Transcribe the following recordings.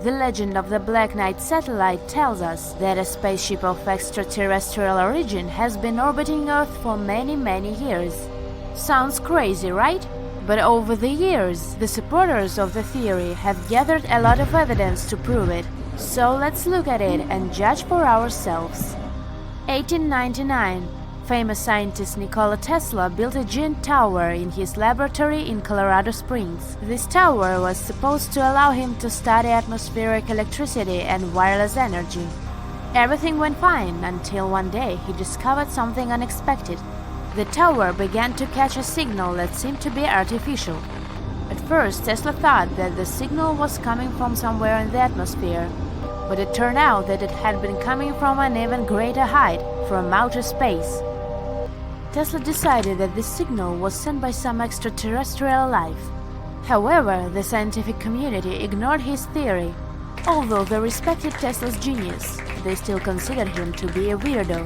The legend of the Black Knight satellite tells us that a spaceship of extraterrestrial origin has been orbiting Earth for many years. Sounds crazy, right? But over the years, the supporters of the theory have gathered a lot of evidence to prove it. So let's look at it and judge for ourselves. 1899. Famous scientist Nikola Tesla built a giant tower in his laboratory in Colorado Springs. This tower was supposed to allow him to study atmospheric electricity and wireless energy. Everything went fine until one day he discovered something unexpected. The tower began to catch a signal that seemed to be artificial. At first, Tesla thought that the signal was coming from somewhere in the atmosphere, but it turned out that it had been coming from an even greater height, from outer space. Tesla decided that this signal was sent by some extraterrestrial life. However, the scientific community ignored his theory. Although they respected Tesla's genius, they still considered him to be a weirdo.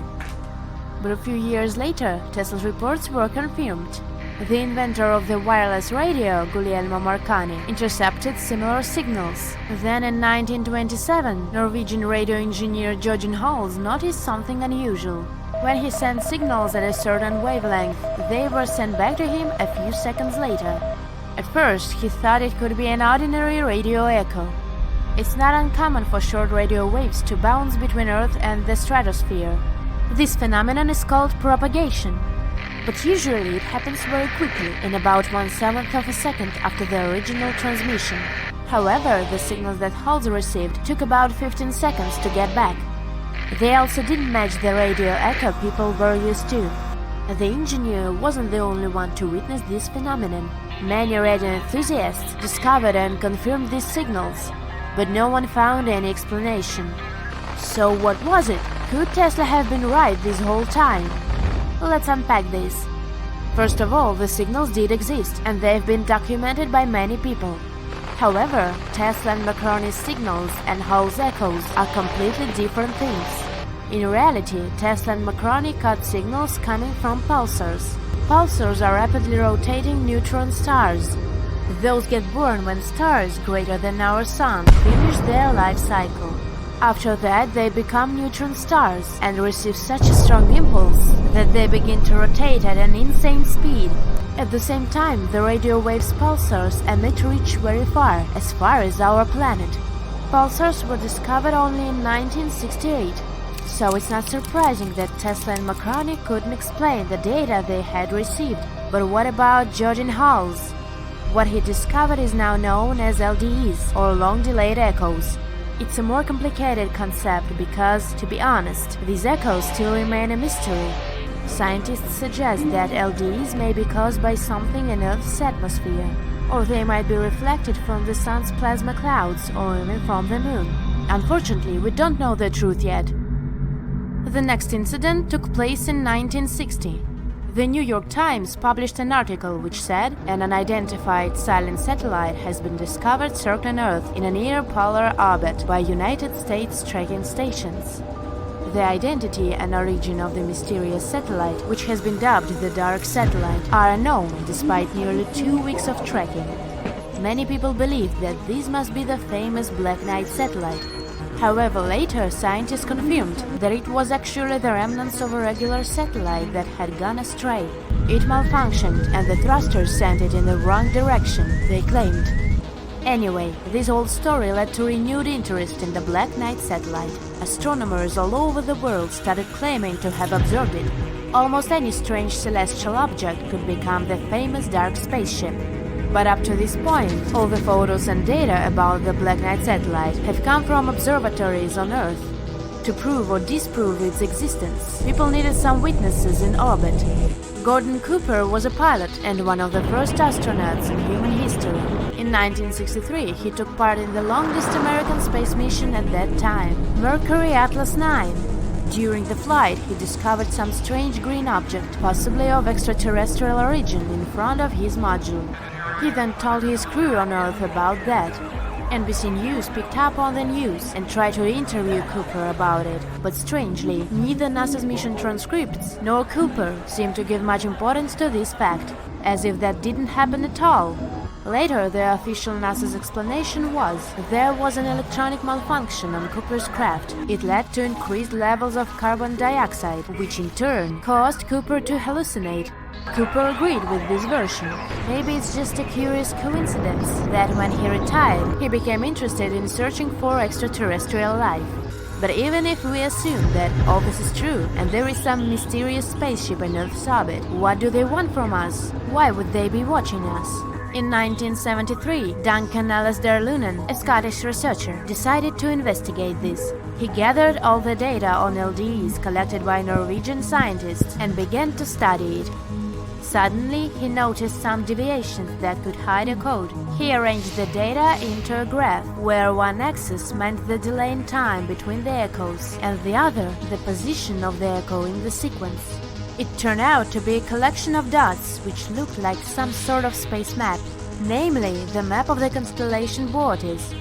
But a few years later, Tesla's reports were confirmed. The inventor of the wireless radio, Guglielmo Marconi, intercepted similar signals. Then in 1927, Norwegian radio engineer Jørgen Hals noticed something unusual. When he sent signals at a certain wavelength, they were sent back to him a few seconds later. At first, he thought it could be an ordinary radio echo. It's not uncommon for short radio waves to bounce between Earth and the stratosphere. This phenomenon is called propagation. But usually it happens very quickly, in about 1/7 of a second after the original transmission. However, the signals that Hals received took about 15 seconds to get back. They also didn't match the radio echo people were used to. The engineer wasn't the only one to witness this phenomenon. Many radio enthusiasts discovered and confirmed these signals, but no one found any explanation. So what was it? Could Tesla have been right this whole time? Let's unpack this. First of all, the signals did exist, and they've been documented by many people. However, Tesla and Marconi's signals and Hall's echoes are completely different things. In reality, Tesla and Marconi caught signals coming from pulsars. Pulsars are rapidly rotating neutron stars. Those get born when stars greater than our Sun finish their life cycle. After that, they become neutron stars and receive such a strong impulse that they begin to rotate at an insane speed. At the same time, the radio waves pulsars emit reach very far as our planet. Pulsars were discovered only in 1968, so it's not surprising that Tesla and Marconi couldn't explain the data they had received. But what about Jørgen Hals? What he discovered is now known as LDEs, or long-delayed echoes. It's a more complicated concept because, to be honest, these echoes still remain a mystery. Scientists suggest that LDEs may be caused by something in Earth's atmosphere, or they might be reflected from the Sun's plasma clouds or even from the Moon. Unfortunately, we don't know the truth yet. The next incident took place in 1960. The New York Times published an article which said an unidentified silent satellite has been discovered circling Earth in a near-polar orbit by United States tracking stations. The identity and origin of the mysterious satellite, which has been dubbed the Dark Satellite, are unknown despite nearly 2 weeks of tracking. Many people believe that this must be the famous Black Knight satellite. However, later scientists confirmed that it was actually the remnants of a regular satellite that had gone astray. It malfunctioned and the thrusters sent it in the wrong direction, they claimed. Anyway, this old story led to renewed interest in the Black Knight satellite. Astronomers all over the world started claiming to have observed it. Almost any strange celestial object could become the famous dark spaceship. But up to this point, all the photos and data about the Black Knight satellite have come from observatories on Earth. To prove or disprove its existence, people needed some witnesses in orbit. Gordon Cooper was a pilot and one of the first astronauts in human history. In 1963, he took part in the longest American space mission at that time, Mercury Atlas 9. During the flight, he discovered some strange green object, possibly of extraterrestrial origin, in front of his module. He then told his crew on Earth about that. NBC News picked up on the news and tried to interview Cooper about it, but strangely, neither NASA's mission transcripts nor Cooper seemed to give much importance to this fact, as if that didn't happen at all. Later, the official NASA's explanation was there was an electronic malfunction on Cooper's craft. It led to increased levels of carbon dioxide, which in turn caused Cooper to hallucinate. Cooper agreed with this version. Maybe it's just a curious coincidence that when he retired, he became interested in searching for extraterrestrial life. But even if we assume that all this is true and there is some mysterious spaceship in Earth's orbit, what do they want from us? Why would they be watching us? In 1973, Duncan Alasdair Lunan, a Scottish researcher, decided to investigate this. He gathered all the data on LDEs collected by Norwegian scientists and began to study it. Suddenly, he noticed some deviations that could hide a code. He arranged the data into a graph, where one axis meant the delay in time between the echoes, and the other the position of the echo in the sequence. It turned out to be a collection of dots which looked like some sort of space map, namely the map of the constellation Bootes.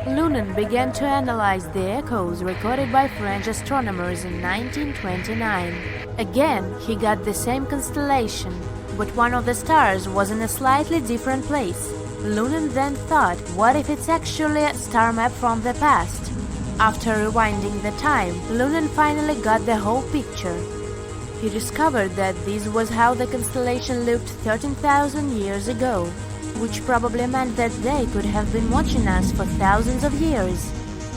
Lunan began to analyze the echoes recorded by French astronomers in 1929. Again, he got the same constellation, but one of the stars was in a slightly different place. Lunan then thought, what if it's actually a star map from the past? After rewinding the time, Lunan finally got the whole picture. He discovered that this was how the constellation looked 13,000 years ago, which probably meant that they could have been watching us for thousands of years.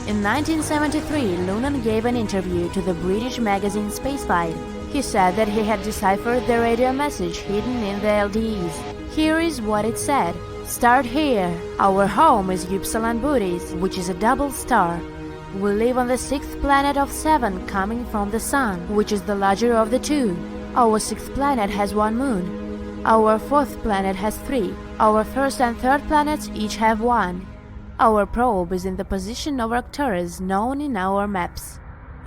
In 1973, Lunan gave an interview to the British magazine Spaceflight. He said that he had deciphered the radio message hidden in the LDEs. Here is what it said. Start here. Our home is Upsilon Bootes, which is a double star. We live on the sixth planet of 7 coming from the Sun, which is the larger of the two. Our sixth planet has 1 moon. Our fourth planet has 3. Our first and third planets each have 1. Our probe is in the position of Arcturus known in our maps.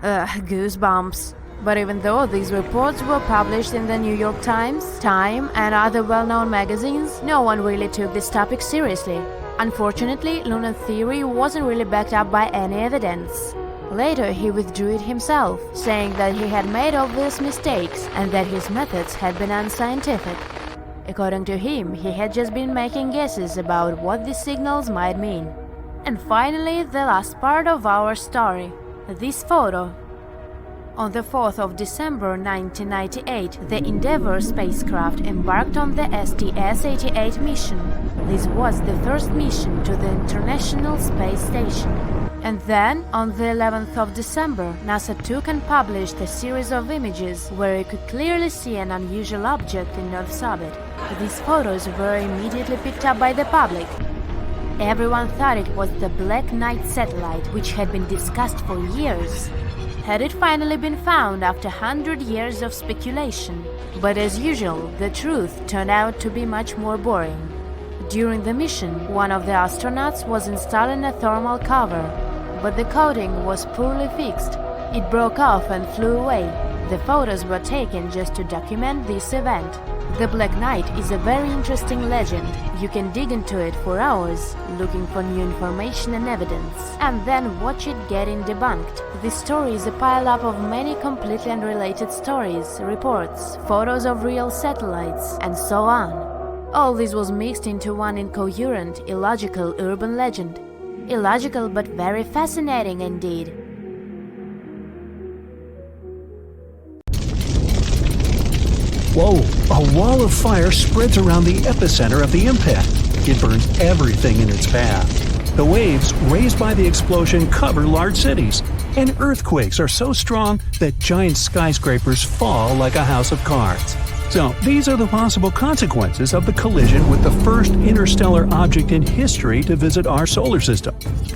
Goosebumps. But even though these reports were published in the New York Times, Time, and other well-known magazines, no one really took this topic seriously. Unfortunately, Lunan's theory wasn't really backed up by any evidence. Later, he withdrew it himself, saying that he had made obvious mistakes and that his methods had been unscientific. According to him, he had just been making guesses about what these signals might mean. And finally, the last part of our story. This photo. On the 4th of December 1998, the Endeavour spacecraft embarked on the STS-88 mission. This was the first mission to the International Space Station. And then, on the 11th of December, NASA took and published a series of images where you could clearly see an unusual object in Earth's orbit. These photos were immediately picked up by the public. Everyone thought it was the Black Knight satellite, which had been discussed for years. Had it finally been found after 100 years of speculation? But as usual, the truth turned out to be much more boring. During the mission, one of the astronauts was installed in a thermal cover, but the coating was poorly fixed. It broke off and flew away. The photos were taken just to document this event. The Black Knight is a very interesting legend. You can dig into it for hours, looking for new information and evidence, and then watch it getting debunked. This story is a pile-up of many completely unrelated stories, reports, photos of real satellites, and so on. All this was mixed into one incoherent, illogical urban legend. Illogical but very fascinating indeed. Whoa! A wall of fire spreads around the epicenter of the impact. It burns everything in its path. The waves raised by the explosion cover large cities, and earthquakes are so strong that giant skyscrapers fall like a house of cards. So, these are the possible consequences of the collision with the first interstellar object in history to visit our solar system.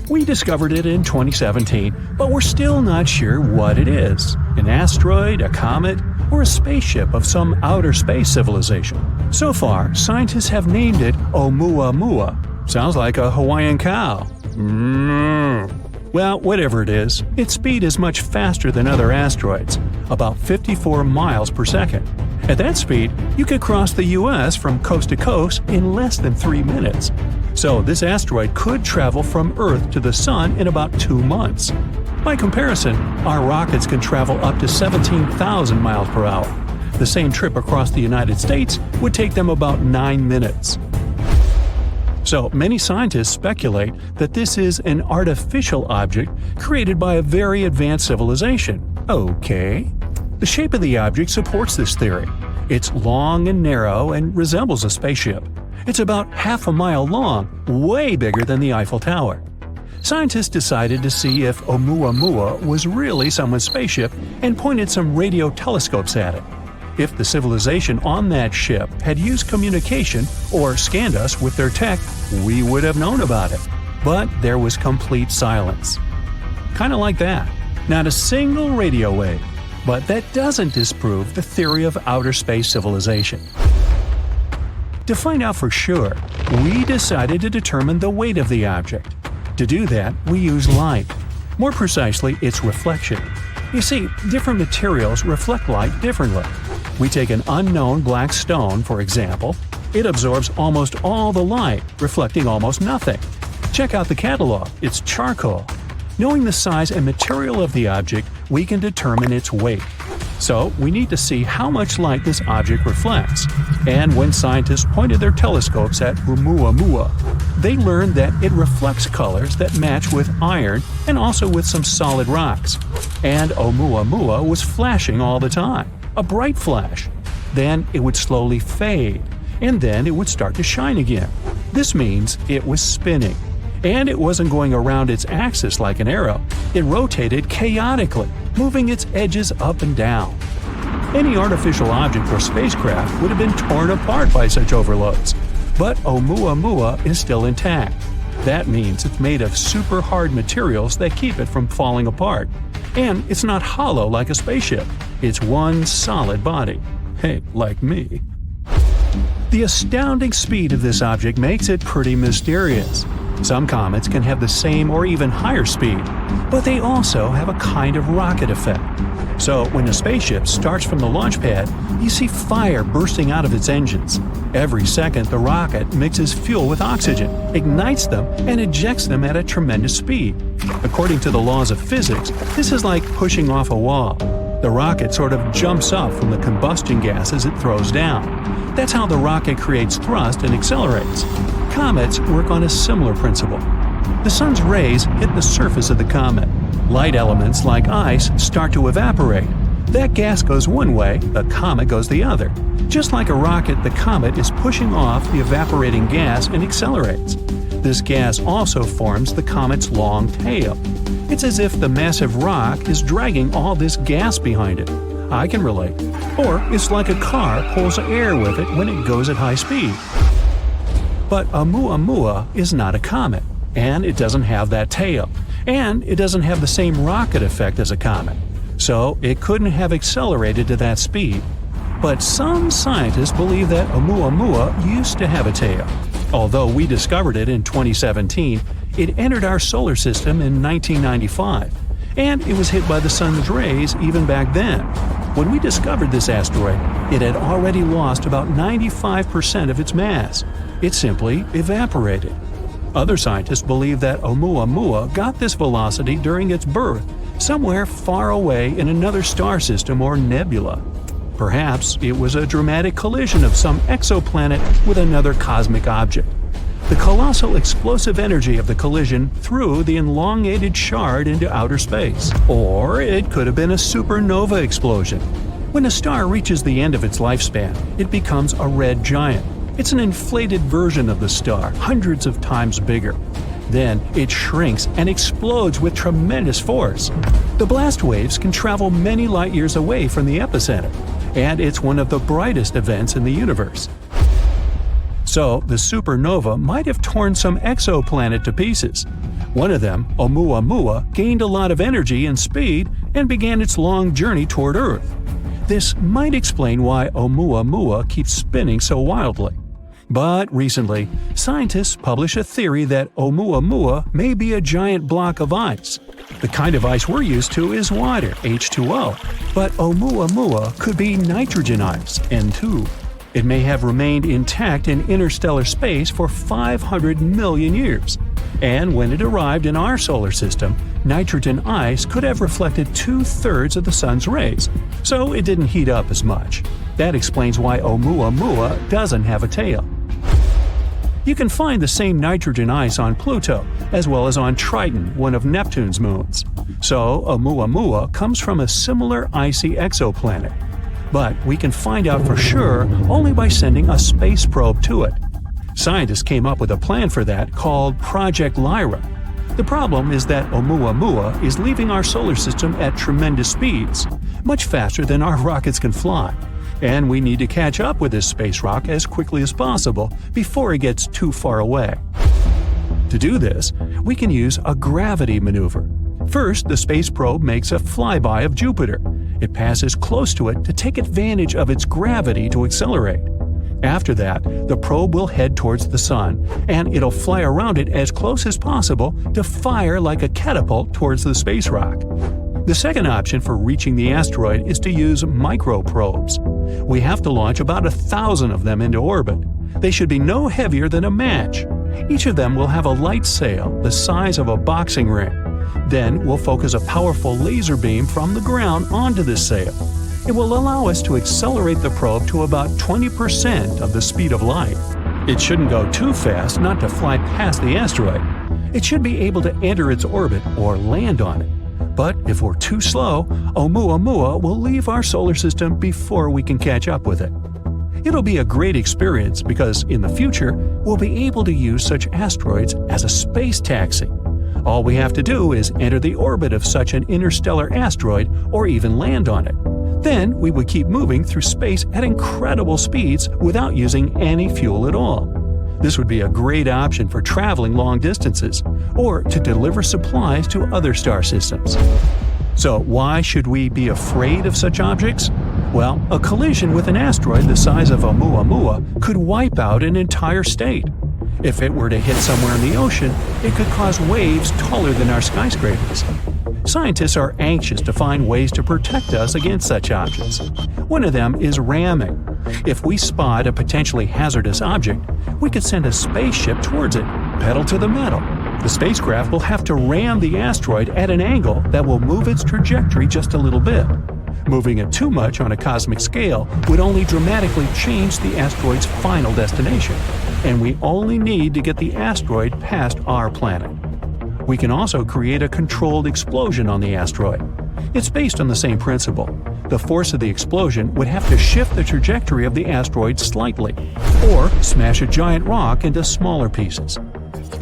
We discovered it in 2017, but we're still not sure what it is. An asteroid, a comet, or a spaceship of some outer space civilization. So far, scientists have named it Oumuamua. Sounds like a Hawaiian cow. Well, whatever it is, its speed is much faster than other asteroids, about 54 miles per second. At that speed, you could cross the US from coast to coast in less than 3 minutes. So this asteroid could travel from Earth to the Sun in about 2 months. By comparison, our rockets can travel up to 17,000 miles per hour. The same trip across the United States would take them about 9 minutes. So many scientists speculate that this is an artificial object created by a very advanced civilization. Okay. The shape of the object supports this theory. It's long and narrow and resembles a spaceship. It's about half a mile long, way bigger than the Eiffel Tower. Scientists decided to see if Oumuamua was really someone's spaceship and pointed some radio telescopes at it. If the civilization on that ship had used communication or scanned us with their tech, we would have known about it. But there was complete silence. Kinda like that. Not a single radio wave. But that doesn't disprove the theory of outer space civilization. To find out for sure, we decided to determine the weight of the object. To do that, we use light. More precisely, its reflection. You see, different materials reflect light differently. We take an unknown black stone, for example. It absorbs almost all the light, reflecting almost nothing. Check out the catalog, it's charcoal. Knowing the size and material of the object, we can determine its weight. So, we need to see how much light this object reflects. And when scientists pointed their telescopes at Oumuamua, they learned that it reflects colors that match with iron and also with some solid rocks. And Oumuamua was flashing all the time, a bright flash. Then it would slowly fade, and then it would start to shine again. This means it was spinning. And it wasn't going around its axis like an arrow. It rotated chaotically, moving its edges up and down. Any artificial object or spacecraft would have been torn apart by such overloads. But Oumuamua is still intact. That means it's made of super hard materials that keep it from falling apart. And it's not hollow like a spaceship. It's one solid body. Hey, like me. The astounding speed of this object makes it pretty mysterious. Some comets can have the same or even higher speed, but they also have a kind of rocket effect. So when a spaceship starts from the launch pad, you see fire bursting out of its engines. Every second, the rocket mixes fuel with oxygen, ignites them, and ejects them at a tremendous speed. According to the laws of physics, this is like pushing off a wall. The rocket sort of jumps up from the combustion gases it throws down. That's how the rocket creates thrust and accelerates. Comets work on a similar principle. The sun's rays hit the surface of the comet. Light elements like ice start to evaporate. That gas goes one way, the comet goes the other. Just like a rocket, the comet is pushing off the evaporating gas and accelerates. This gas also forms the comet's long tail. It's as if the massive rock is dragging all this gas behind it. I can relate. Or it's like a car pulls air with it when it goes at high speed. But Oumuamua is not a comet, and it doesn't have that tail, and it doesn't have the same rocket effect as a comet, so it couldn't have accelerated to that speed. But some scientists believe that Oumuamua used to have a tail. Although we discovered it in 2017, it entered our solar system in 1995, and it was hit by the sun's rays even back then. When we discovered this asteroid, it had already lost about 95% of its mass. It simply evaporated. Other scientists believe that Oumuamua got this velocity during its birth, somewhere far away in another star system or nebula. Perhaps it was a dramatic collision of some exoplanet with another cosmic object. The colossal explosive energy of the collision threw the elongated shard into outer space. Or it could have been a supernova explosion. When a star reaches the end of its lifespan, it becomes a red giant. It's an inflated version of the star, hundreds of times bigger. Then it shrinks and explodes with tremendous force. The blast waves can travel many light years away from the epicenter, and it's one of the brightest events in the universe. So, the supernova might have torn some exoplanet to pieces. One of them, Oumuamua, gained a lot of energy and speed and began its long journey toward Earth. This might explain why Oumuamua keeps spinning so wildly. But recently, scientists published a theory that Oumuamua may be a giant block of ice. The kind of ice we're used to is water, H2O, but Oumuamua could be nitrogen ice, N2. It may have remained intact in interstellar space for 500 million years. And when it arrived in our solar system, nitrogen ice could have reflected 2/3 of the sun's rays, so it didn't heat up as much. That explains why Oumuamua doesn't have a tail. You can find the same nitrogen ice on Pluto, as well as on Triton, one of Neptune's moons. So, Oumuamua comes from a similar icy exoplanet. But we can find out for sure only by sending a space probe to it. Scientists came up with a plan for that called Project Lyra. The problem is that Oumuamua is leaving our solar system at tremendous speeds, much faster than our rockets can fly. And we need to catch up with this space rock as quickly as possible before it gets too far away. To do this, we can use a gravity maneuver. First, the space probe makes a flyby of Jupiter. It passes close to it to take advantage of its gravity to accelerate. After that, the probe will head towards the Sun, and it'll fly around it as close as possible to fire like a catapult towards the space rock. The second option for reaching the asteroid is to use microprobes. We have to launch about 1,000 of them into orbit. They should be no heavier than a match. Each of them will have a light sail the size of a boxing ring. Then we'll focus a powerful laser beam from the ground onto this sail. It will allow us to accelerate the probe to about 20% of the speed of light. It shouldn't go too fast not to fly past the asteroid. It should be able to enter its orbit or land on it. But if we're too slow, Oumuamua will leave our solar system before we can catch up with it. It'll be a great experience because in the future, we'll be able to use such asteroids as a space taxi. All we have to do is enter the orbit of such an interstellar asteroid or even land on it. Then we would keep moving through space at incredible speeds without using any fuel at all. This would be a great option for traveling long distances or to deliver supplies to other star systems. So why should we be afraid of such objects? Well, a collision with an asteroid the size of Oumuamua could wipe out an entire state. If it were to hit somewhere in the ocean, it could cause waves taller than our skyscrapers. Scientists are anxious to find ways to protect us against such objects. One of them is ramming. If we spot a potentially hazardous object, we could send a spaceship towards it, pedal to the metal. The spacecraft will have to ram the asteroid at an angle that will move its trajectory just a little bit. Moving it too much on a cosmic scale would only dramatically change the asteroid's final destination, and we only need to get the asteroid past our planet. We can also create a controlled explosion on the asteroid. It's based on the same principle. The force of the explosion would have to shift the trajectory of the asteroid slightly, or smash a giant rock into smaller pieces.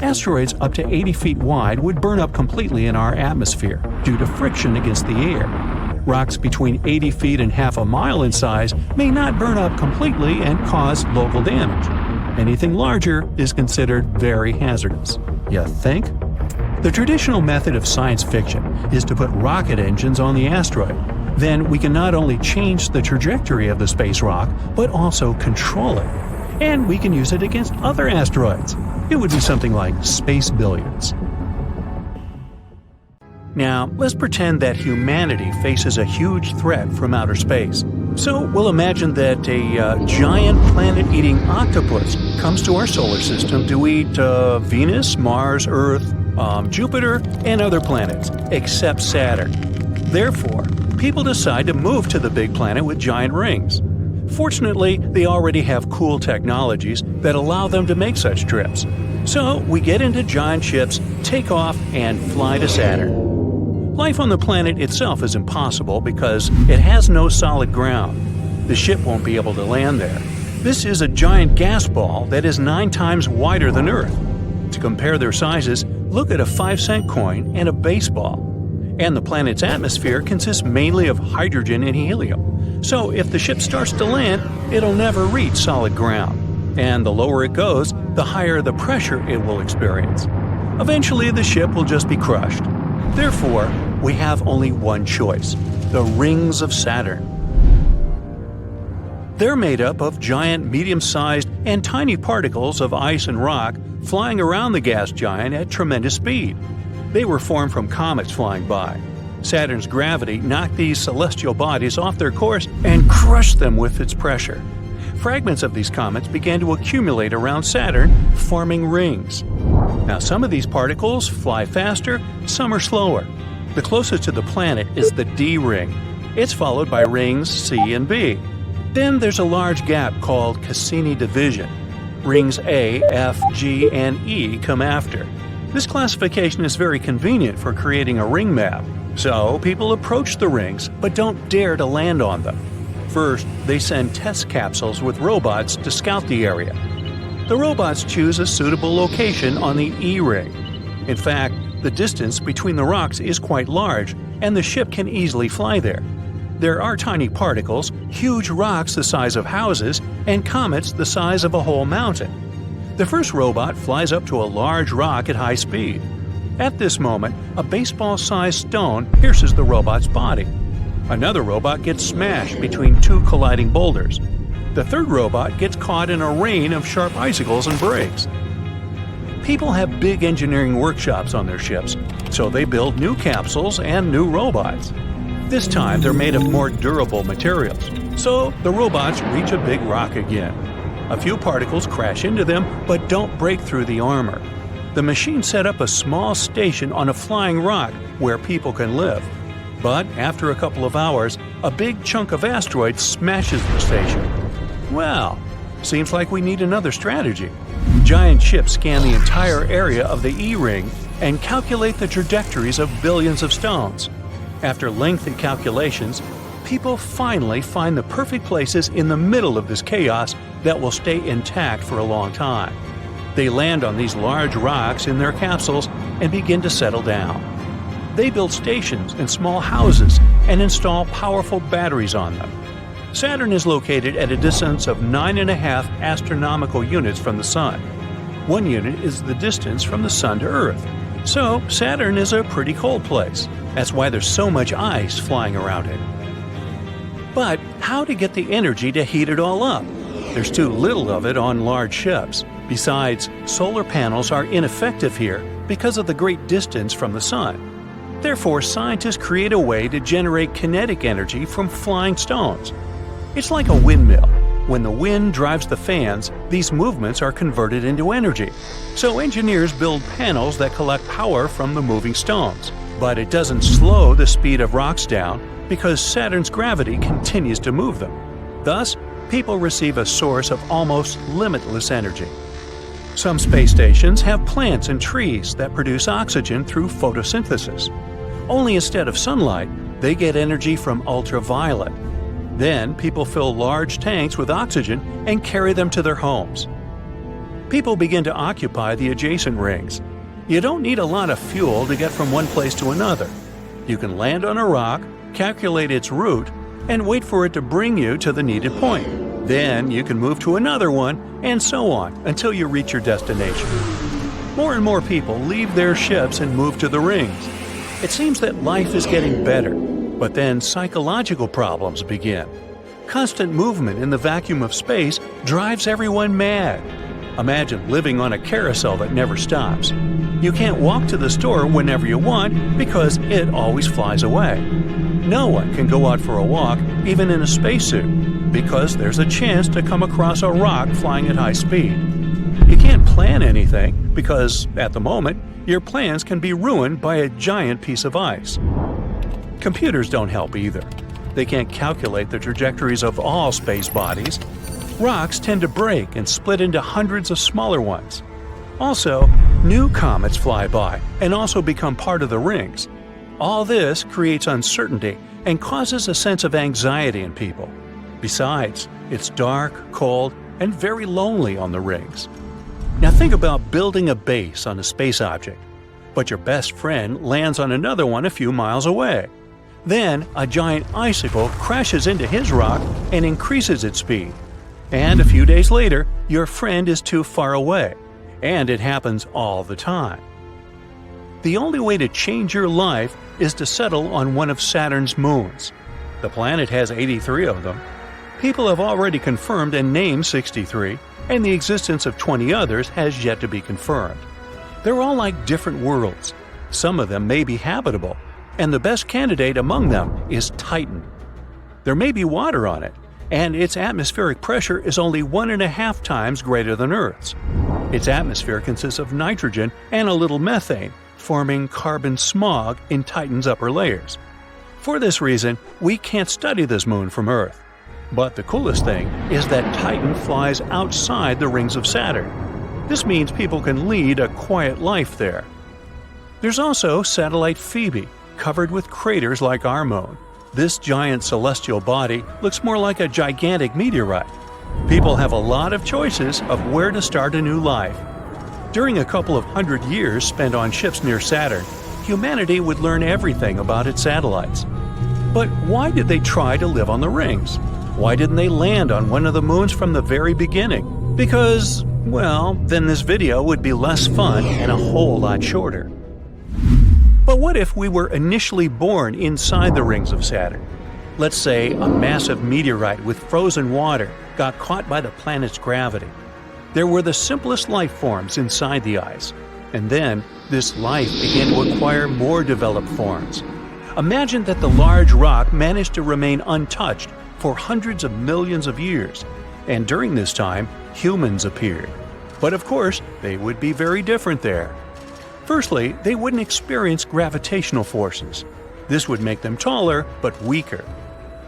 Asteroids up to 80 feet wide would burn up completely in our atmosphere due to friction against the air. Rocks between 80 feet and half a mile in size may not burn up completely and cause local damage. Anything larger is considered very hazardous. You think? The traditional method of science fiction is to put rocket engines on the asteroid. Then we can not only change the trajectory of the space rock, but also control it. And we can use it against other asteroids. It would be something like space billiards. Now, let's pretend that humanity faces a huge threat from outer space. So we'll imagine that a giant planet-eating octopus comes to our solar system to eat Venus, Mars, Earth, Jupiter, and other planets, except Saturn. Therefore, people decide to move to the big planet with giant rings. Fortunately, they already have cool technologies that allow them to make such trips. So we get into giant ships, take off, and fly to Saturn. Life on the planet itself is impossible because it has no solid ground. The ship won't be able to land there. This is a giant gas ball that is 9 times wider than Earth. To compare their sizes, look at a 5-cent coin and a baseball. And the planet's atmosphere consists mainly of hydrogen and helium. So if the ship starts to land, it'll never reach solid ground. And the lower it goes, the higher the pressure it will experience. Eventually, the ship will just be crushed. Therefore, we have only one choice: the rings of Saturn. They're made up of giant, medium-sized, and tiny particles of ice and rock flying around the gas giant at tremendous speed. They were formed from comets flying by. Saturn's gravity knocked these celestial bodies off their course and crushed them with its pressure. Fragments of these comets began to accumulate around Saturn, forming rings. Now, some of these particles fly faster, some are slower. The closest to the planet is the D ring. It's followed by rings C and B. Then there's a large gap called Cassini division. Rings A, F, G, and E come after. This classification is very convenient for creating a ring map, so people approach the rings but don't dare to land on them. First, they send test capsules with robots to scout the area. The robots choose a suitable location on the E ring. In fact, the distance between the rocks is quite large, and the ship can easily fly there. There are tiny particles, huge rocks the size of houses, and comets the size of a whole mountain. The first robot flies up to a large rock at high speed. At this moment, a baseball-sized stone pierces the robot's body. Another robot gets smashed between two colliding boulders. The third robot gets caught in a rain of sharp icicles and breaks. People have big engineering workshops on their ships, so they build new capsules and new robots. This time they're made of more durable materials, so the robots reach a big rock again. A few particles crash into them but don't break through the armor. The machine set up a small station on a flying rock where people can live. But after a couple of hours, a big chunk of asteroid smashes the station. Well, seems like we need another strategy. Giant ships scan the entire area of the E-ring and calculate the trajectories of billions of stones. After lengthy calculations, people finally find the perfect places in the middle of this chaos that will stay intact for a long time. They land on these large rocks in their capsules and begin to settle down. They build stations and small houses and install powerful batteries on them. Saturn is located at a distance of 9.5 astronomical units from the Sun. 1 unit is the distance from the Sun to Earth. So, Saturn is a pretty cold place. That's why there's so much ice flying around it. But how to get the energy to heat it all up? There's too little of it on large ships. Besides, solar panels are ineffective here because of the great distance from the Sun. Therefore, scientists create a way to generate kinetic energy from flying stones. It's like a windmill. When the wind drives the fans, these movements are converted into energy. So engineers build panels that collect power from the moving stones. But it doesn't slow the speed of rocks down because Saturn's gravity continues to move them. Thus, people receive a source of almost limitless energy. Some space stations have plants and trees that produce oxygen through photosynthesis. Only instead of sunlight, they get energy from ultraviolet. Then, people fill large tanks with oxygen and carry them to their homes. People begin to occupy the adjacent rings. You don't need a lot of fuel to get from one place to another. You can land on a rock, calculate its route, and wait for it to bring you to the needed point. Then you can move to another one, and so on, until you reach your destination. More and more people leave their ships and move to the rings. It seems that life is getting better, but then psychological problems begin. Constant movement in the vacuum of space drives everyone mad. Imagine living on a carousel that never stops. You can't walk to the store whenever you want because it always flies away. No one can go out for a walk, even in a spacesuit, because there's a chance to come across a rock flying at high speed. You can't plan anything because, at the moment, your plans can be ruined by a giant piece of ice. Computers don't help either. They can't calculate the trajectories of all space bodies. Rocks tend to break and split into hundreds of smaller ones. Also, new comets fly by and also become part of the rings. All this creates uncertainty and causes a sense of anxiety in people. Besides, it's dark, cold, and very lonely on the rings. Now think about building a base on a space object, but your best friend lands on another one a few miles away. Then, a giant icicle crashes into his rock and increases its speed. And a few days later, your friend is too far away. And it happens all the time. The only way to change your life is to settle on one of Saturn's moons. The planet has 83 of them. People have already confirmed and named 63, and the existence of 20 others has yet to be confirmed. They're all like different worlds. Some of them may be habitable, and the best candidate among them is Titan. There may be water on it, and its atmospheric pressure is only 1.5 times greater than Earth's. Its atmosphere consists of nitrogen and a little methane, forming carbon smog in Titan's upper layers. For this reason, we can't study this moon from Earth. But the coolest thing is that Titan flies outside the rings of Saturn. This means people can lead a quiet life there. There's also satellite Phoebe, covered with craters like our moon. This giant celestial body looks more like a gigantic meteorite. People have a lot of choices of where to start a new life. During a couple of hundred years spent on ships near Saturn, humanity would learn everything about its satellites. But why did they try to live on the rings? Why didn't they land on one of the moons from the very beginning? Because, well, then this video would be less fun and a whole lot shorter. But what if we were initially born inside the rings of Saturn? Let's say a massive meteorite with frozen water got caught by the planet's gravity. There were the simplest life forms inside the ice, and then this life began to acquire more developed forms. Imagine that the large rock managed to remain untouched for hundreds of millions of years, and during this time, humans appeared. But of course, they would be very different there. Firstly, they wouldn't experience gravitational forces. This would make them taller, but weaker.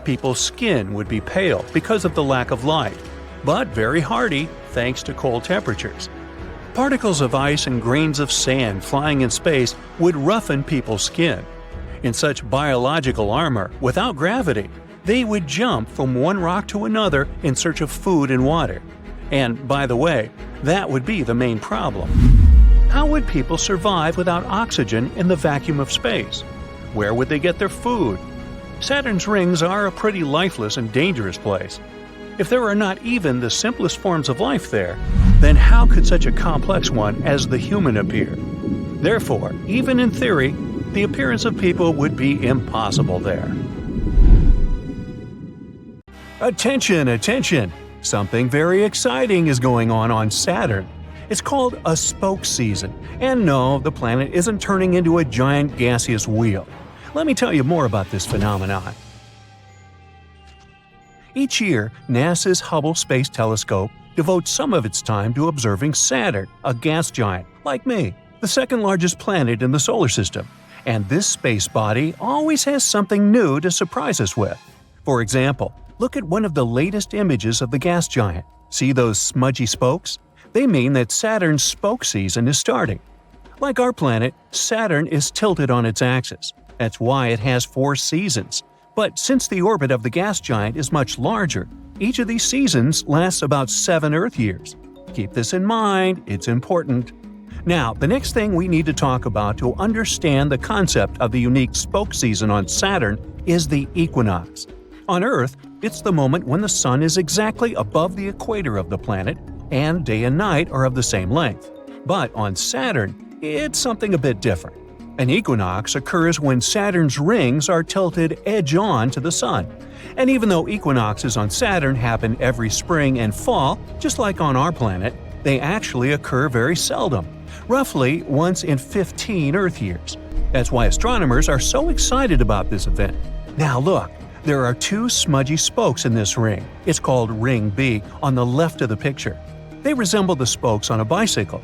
People's skin would be pale because of the lack of light, but very hardy thanks to cold temperatures. Particles of ice and grains of sand flying in space would roughen people's skin. In such biological armor, without gravity, they would jump from one rock to another in search of food and water. And, by the way, that would be the main problem. How would people survive without oxygen in the vacuum of space? Where would they get their food? Saturn's rings are a pretty lifeless and dangerous place. If there are not even the simplest forms of life there, then how could such a complex one as the human appear? Therefore, even in theory, the appearance of people would be impossible there. Attention, attention! Something very exciting is going on Saturn. It's called a spoke season, and no, the planet isn't turning into a giant gaseous wheel. Let me tell you more about this phenomenon. Each year, NASA's Hubble Space Telescope devotes some of its time to observing Saturn, a gas giant, like me, the second largest planet in the solar system. And this space body always has something new to surprise us with. For example, look at one of the latest images of the gas giant. See those smudgy spokes? They mean that Saturn's spoke season is starting. Like our planet, Saturn is tilted on its axis. That's why it has 4 seasons. But since the orbit of the gas giant is much larger, each of these seasons lasts about 7 Earth years. Keep this in mind, it's important. Now, the next thing we need to talk about to understand the concept of the unique spoke season on Saturn is the equinox. On Earth, it's the moment when the sun is exactly above the equator of the planet, and day and night are of the same length. But on Saturn, it's something a bit different. An equinox occurs when Saturn's rings are tilted edge-on to the sun. And even though equinoxes on Saturn happen every spring and fall, just like on our planet, they actually occur very seldom, roughly once in 15 Earth years. That's why astronomers are so excited about this event. Now look, there are 2 smudgy spokes in this ring. It's called Ring B on the left of the picture. They resemble the spokes on a bicycle.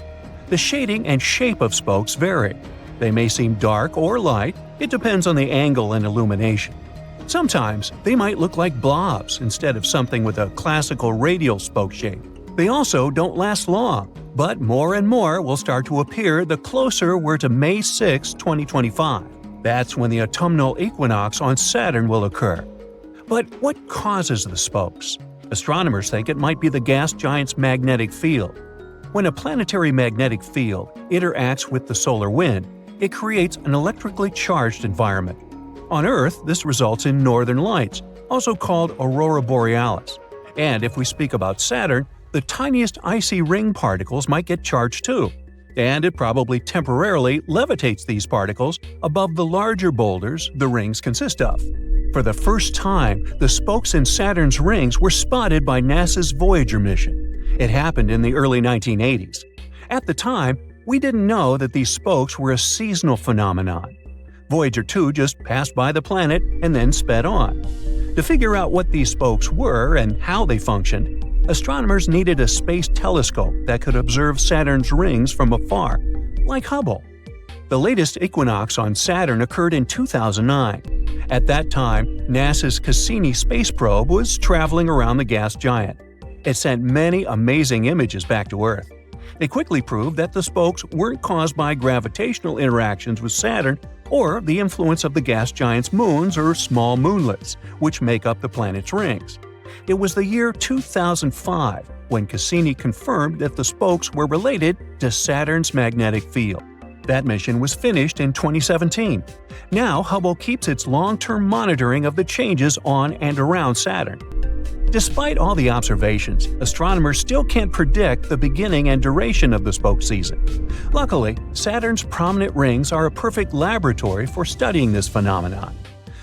The shading and shape of spokes vary. They may seem dark or light, it depends on the angle and illumination. Sometimes they might look like blobs instead of something with a classical radial spoke shape. They also don't last long, but more and more will start to appear the closer we're to May 6, 2025. That's when the autumnal equinox on Saturn will occur. But what causes the spokes? Astronomers think it might be the gas giant's magnetic field. When a planetary magnetic field interacts with the solar wind, it creates an electrically charged environment. On Earth, this results in northern lights, also called aurora borealis. And if we speak about Saturn, the tiniest icy ring particles might get charged too. And it probably temporarily levitates these particles above the larger boulders the rings consist of. For the first time, the spokes in Saturn's rings were spotted by NASA's Voyager mission. It happened in the early 1980s. At the time, we didn't know that these spokes were a seasonal phenomenon. Voyager 2 just passed by the planet and then sped on. To figure out what these spokes were and how they functioned, astronomers needed a space telescope that could observe Saturn's rings from afar, like Hubble. The latest equinox on Saturn occurred in 2009. At that time, NASA's Cassini space probe was traveling around the gas giant. It sent many amazing images back to Earth. They quickly proved that the spokes weren't caused by gravitational interactions with Saturn or the influence of the gas giant's moons or small moonlets, which make up the planet's rings. It was the year 2005 when Cassini confirmed that the spokes were related to Saturn's magnetic field. That mission was finished in 2017. Now Hubble keeps its long-term monitoring of the changes on and around Saturn. Despite all the observations, astronomers still can't predict the beginning and duration of the spoke season. Luckily, Saturn's prominent rings are a perfect laboratory for studying this phenomenon.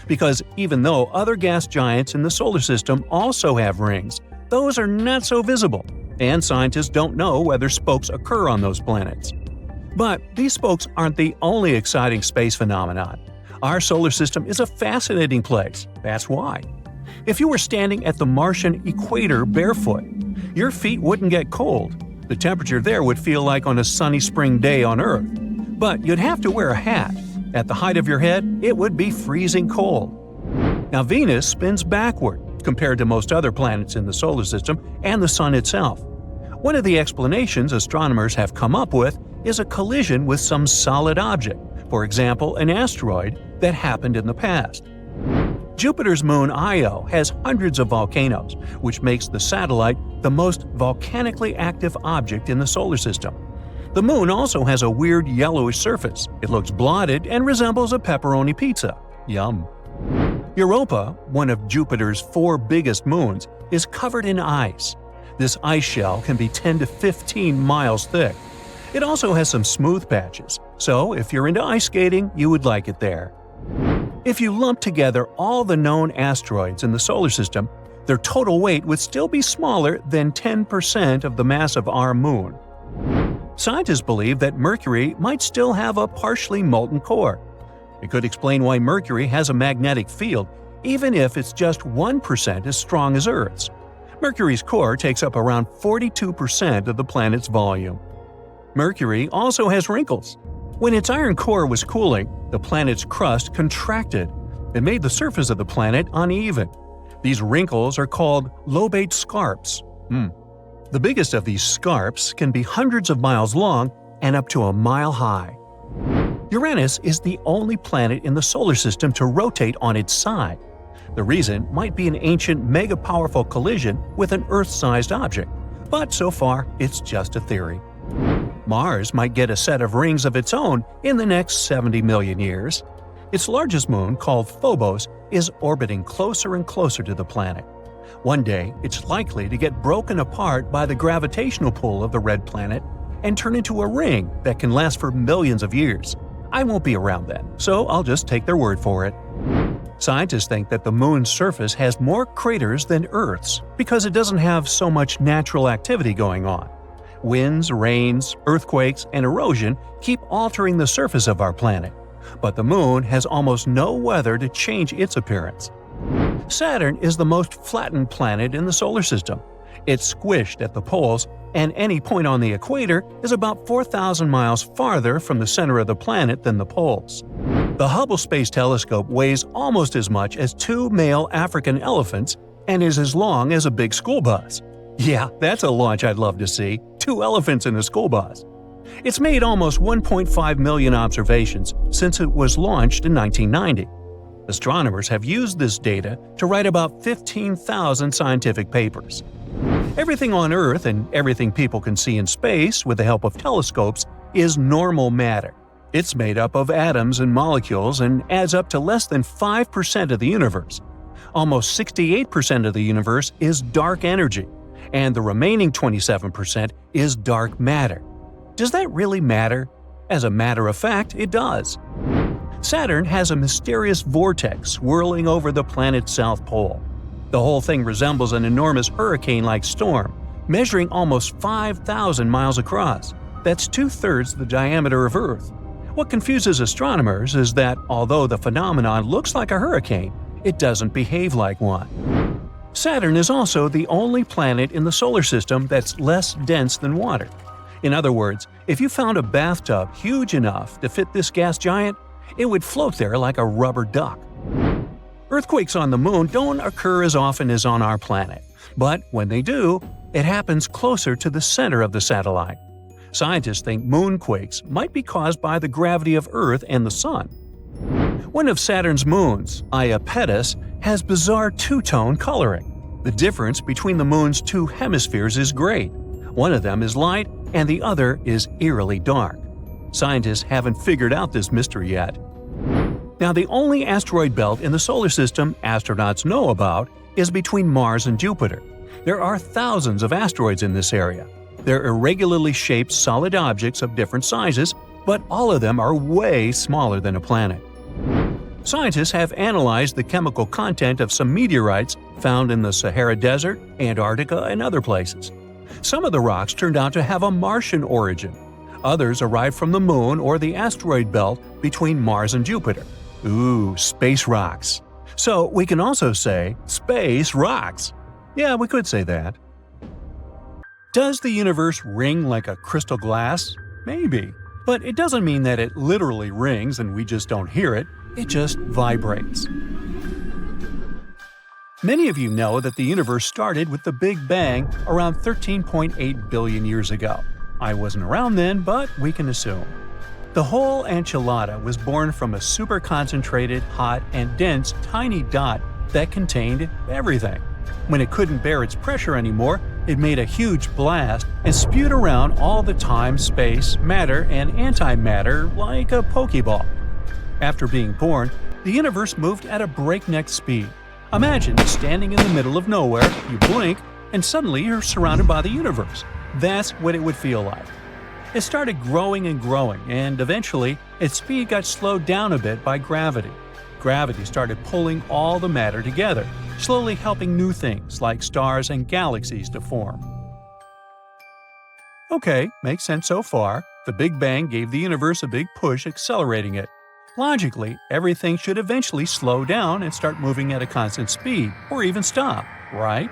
Because even though other gas giants in the solar system also have rings, those are not so visible, and scientists don't know whether spokes occur on those planets. But these spokes aren't the only exciting space phenomenon. Our solar system is a fascinating place. That's why. If you were standing at the Martian equator barefoot, your feet wouldn't get cold. The temperature there would feel like on a sunny spring day on Earth. But you'd have to wear a hat. At the height of your head, it would be freezing cold. Now Venus spins backward compared to most other planets in the solar system and the Sun itself. One of the explanations astronomers have come up with is a collision with some solid object, for example an asteroid, that happened in the past. Jupiter's moon Io has hundreds of volcanoes, which makes the satellite the most volcanically active object in the solar system. The moon also has a weird yellowish surface. It looks blotted and resembles a pepperoni pizza. Yum. Europa, one of Jupiter's 4 biggest moons, is covered in ice. This ice shell can be 10 to 15 miles thick. It also has some smooth patches, so if you're into ice skating, you would like it there. If you lump together all the known asteroids in the solar system, their total weight would still be smaller than 10% of the mass of our moon. Scientists believe that Mercury might still have a partially molten core. It could explain why Mercury has a magnetic field, even if it's just 1% as strong as Earth's. Mercury's core takes up around 42% of the planet's volume. Mercury also has wrinkles. When its iron core was cooling, the planet's crust contracted. It made the surface of the planet uneven. These wrinkles are called lobate scarps. The biggest of these scarps can be hundreds of miles long and up to a mile high. Uranus is the only planet in the solar system to rotate on its side. The reason might be an ancient mega-powerful collision with an Earth-sized object, but so far it's just a theory. Mars might get a set of rings of its own in the next 70 million years. Its largest moon, called Phobos, is orbiting closer and closer to the planet. One day, it's likely to get broken apart by the gravitational pull of the red planet and turn into a ring that can last for millions of years. I won't be around then, so I'll just take their word for it. Scientists think that the moon's surface has more craters than Earth's because it doesn't have so much natural activity going on. Winds, rains, earthquakes, and erosion keep altering the surface of our planet, but the moon has almost no weather to change its appearance. Saturn is the most flattened planet in the solar system. It's squished at the poles, and any point on the equator is about 4,000 miles farther from the center of the planet than the poles. The Hubble Space Telescope weighs almost as much as 2 male African elephants and is as long as a big school bus. Yeah, that's a launch I'd love to see. 2 elephants in a school bus. It's made almost 1.5 million observations since it was launched in 1990. Astronomers have used this data to write about 15,000 scientific papers. Everything on Earth and everything people can see in space with the help of telescopes is normal matter. It's made up of atoms and molecules and adds up to less than 5% of the universe. Almost 68% of the universe is dark energy, and the remaining 27% is dark matter. Does that really matter? As a matter of fact, it does. Saturn has a mysterious vortex swirling over the planet's south pole. The whole thing resembles an enormous hurricane-like storm, measuring almost 5,000 miles across. That's 2/3 the diameter of Earth. What confuses astronomers is that although the phenomenon looks like a hurricane, it doesn't behave like one. Saturn is also the only planet in the solar system that's less dense than water. In other words, if you found a bathtub huge enough to fit this gas giant, it would float there like a rubber duck. Earthquakes on the moon don't occur as often as on our planet, but when they do, it happens closer to the center of the satellite. Scientists think moonquakes might be caused by the gravity of Earth and the Sun. One of Saturn's moons, Iapetus, has bizarre two-tone coloring. The difference between the moon's two hemispheres is great. One of them is light and the other is eerily dark. Scientists haven't figured out this mystery yet. Now, the only asteroid belt in the solar system astronauts know about is between Mars and Jupiter. There are thousands of asteroids in this area. They're irregularly shaped solid objects of different sizes, but all of them are way smaller than a planet. Scientists have analyzed the chemical content of some meteorites found in the Sahara Desert, Antarctica, and other places. Some of the rocks turned out to have a Martian origin. Others arrived from the Moon or the asteroid belt between Mars and Jupiter. Ooh, space rocks. So we can also say, space rocks. Yeah, we could say that. Does the universe ring like a crystal glass? Maybe. But it doesn't mean that it literally rings and we just don't hear it. It just vibrates. Many of you know that the universe started with the Big Bang around 13.8 billion years ago. I wasn't around then, but we can assume. The whole enchilada was born from a super concentrated, hot, and dense tiny dot that contained everything. When it couldn't bear its pressure anymore, it made a huge blast and spewed around all the time, space, matter, and antimatter like a Pokeball. After being born, the universe moved at a breakneck speed. Imagine standing in the middle of nowhere, you blink, and suddenly you're surrounded by the universe. That's what it would feel like. It started growing and growing, and eventually, its speed got slowed down a bit by gravity. Gravity started pulling all the matter together, slowly helping new things like stars and galaxies to form. Okay, makes sense so far. The Big Bang gave the universe a big push, accelerating it. Logically, everything should eventually slow down and start moving at a constant speed, or even stop, right?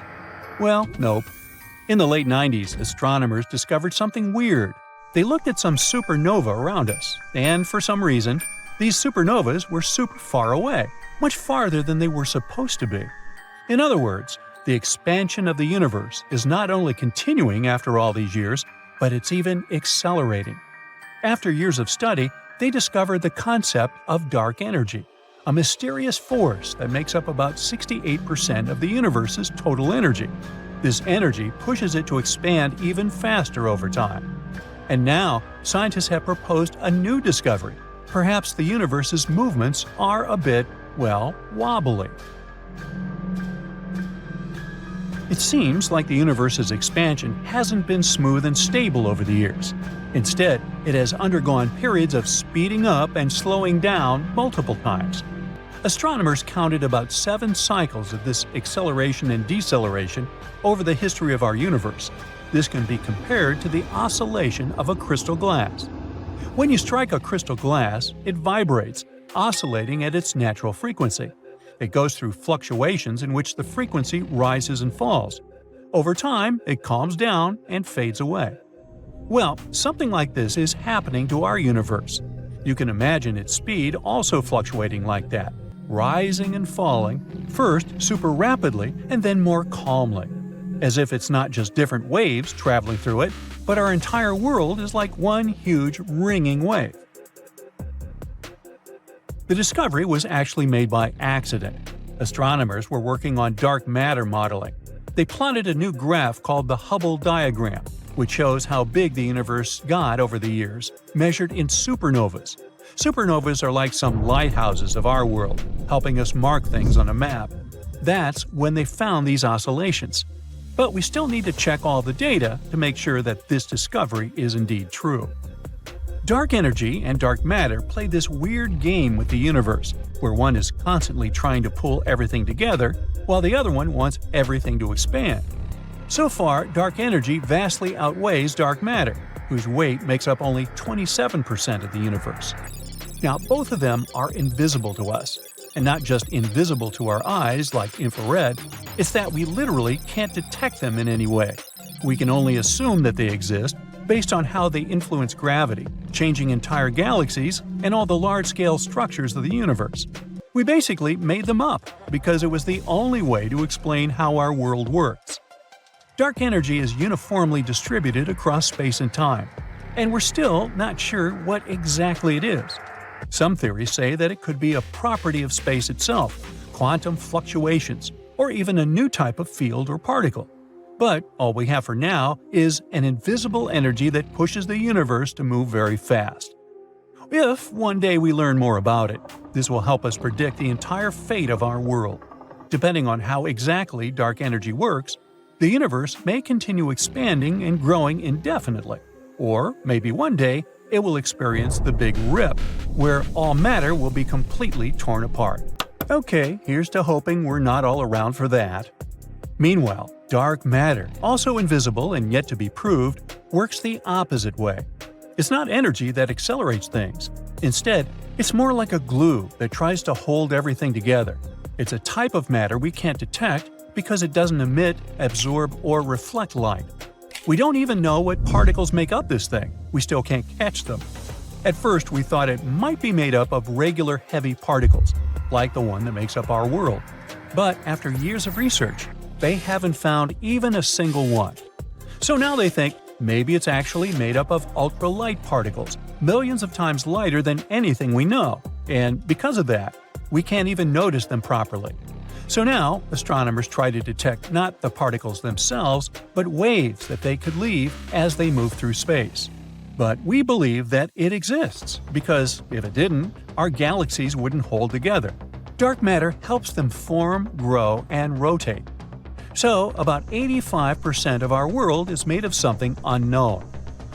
Well, nope. In the late 90s, astronomers discovered something weird. They looked at some supernova around us, and for some reason, these supernovas were super far away, much farther than they were supposed to be. In other words, the expansion of the universe is not only continuing after all these years, but it's even accelerating. After years of study, they discovered the concept of dark energy, a mysterious force that makes up about 68% of the universe's total energy. This energy pushes it to expand even faster over time. And now, scientists have proposed a new discovery. Perhaps the universe's movements are a bit, well, wobbly. It seems like the universe's expansion hasn't been smooth and stable over the years. Instead, it has undergone periods of speeding up and slowing down multiple times. Astronomers counted about 7 cycles of this acceleration and deceleration over the history of our universe. This can be compared to the oscillation of a crystal glass. When you strike a crystal glass, it vibrates, oscillating at its natural frequency. It goes through fluctuations in which the frequency rises and falls. Over time, it calms down and fades away. Well, something like this is happening to our universe. You can imagine its speed also fluctuating like that, rising and falling, first super rapidly and then more calmly. As if it's not just different waves traveling through it, but our entire world is like one huge ringing wave. The discovery was actually made by accident. Astronomers were working on dark matter modeling. They plotted a new graph called the Hubble diagram, which shows how big the universe got over the years, measured in supernovas. Supernovas are like some lighthouses of our world, helping us mark things on a map. That's when they found these oscillations. But we still need to check all the data to make sure that this discovery is indeed true. Dark energy and dark matter play this weird game with the universe, where one is constantly trying to pull everything together, while the other one wants everything to expand. So far, dark energy vastly outweighs dark matter, whose weight makes up only 27% of the universe. Now, both of them are invisible to us, and not just invisible to our eyes like infrared, it's that we literally can't detect them in any way. We can only assume that they exist, based on how they influence gravity, changing entire galaxies, and all the large-scale structures of the universe. We basically made them up because it was the only way to explain how our world works. Dark energy is uniformly distributed across space and time, and we're still not sure what exactly it is. Some theories say that it could be a property of space itself, quantum fluctuations, or even a new type of field or particle. But all we have for now is an invisible energy that pushes the universe to move very fast. If one day we learn more about it, this will help us predict the entire fate of our world. Depending on how exactly dark energy works, the universe may continue expanding and growing indefinitely. Or maybe one day, it will experience the Big Rip, where all matter will be completely torn apart. Okay, here's to hoping we're not all around for that. Meanwhile, dark matter, also invisible and yet to be proved, works the opposite way. It's not energy that accelerates things. Instead, it's more like a glue that tries to hold everything together. It's a type of matter we can't detect because it doesn't emit, absorb, or reflect light. We don't even know what particles make up this thing. We still can't catch them. At first, we thought it might be made up of regular heavy particles, like the one that makes up our world. But after years of research, they haven't found even a single one. So now they think maybe it's actually made up of ultralight particles, millions of times lighter than anything we know, and because of that, we can't even notice them properly. So now, astronomers try to detect not the particles themselves, but waves that they could leave as they move through space. But we believe that it exists, because if it didn't, our galaxies wouldn't hold together. Dark matter helps them form, grow, and rotate. So, about 85% of our world is made of something unknown.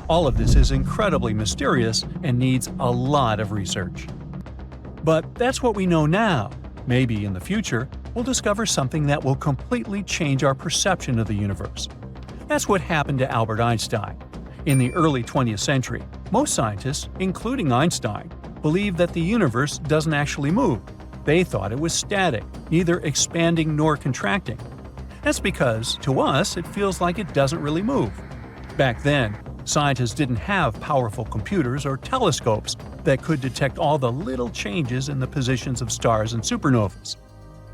All of this is incredibly mysterious and needs a lot of research. But that's what we know now. Maybe in the future, we'll discover something that will completely change our perception of the universe. That's what happened to Albert Einstein. In the early 20th century, most scientists, including Einstein, believed that the universe doesn't actually move. They thought it was static, neither expanding nor contracting. That's because, to us, it feels like it doesn't really move. Back then, scientists didn't have powerful computers or telescopes that could detect all the little changes in the positions of stars and supernovas.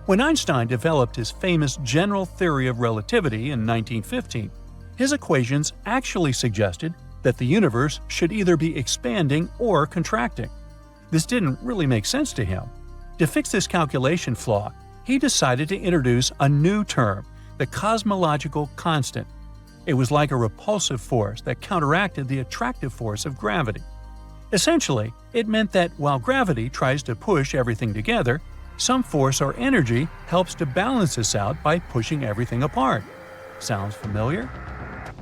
When Einstein developed his famous general theory of relativity in 1915, his equations actually suggested that the universe should either be expanding or contracting. This didn't really make sense to him. To fix this calculation flaw, he decided to introduce a new term, the cosmological constant. It was like a repulsive force that counteracted the attractive force of gravity. Essentially, it meant that while gravity tries to push everything together, some force or energy helps to balance this out by pushing everything apart. Sounds familiar?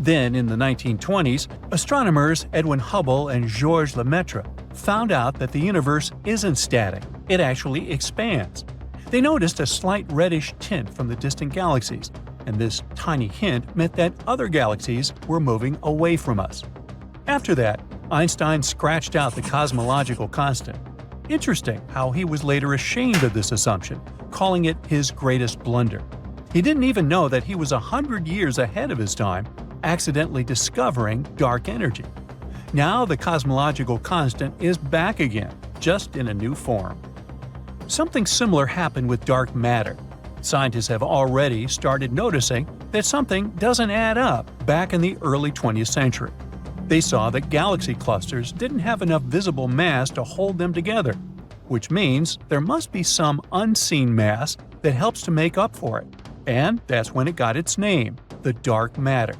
Then, in the 1920s, astronomers Edwin Hubble and Georges Lemaitre found out that the universe isn't static, it actually expands. They noticed a slight reddish tint from the distant galaxies, and this tiny hint meant that other galaxies were moving away from us. After that, Einstein scratched out the cosmological constant. Interesting how he was later ashamed of this assumption, calling it his greatest blunder. He didn't even know that he was 100 years ahead of his time, accidentally discovering dark energy. Now the cosmological constant is back again, just in a new form. Something similar happened with dark matter. Scientists have already started noticing that something doesn't add up back in the early 20th century. They saw that galaxy clusters didn't have enough visible mass to hold them together, which means there must be some unseen mass that helps to make up for it. And that's when it got its name, the dark matter.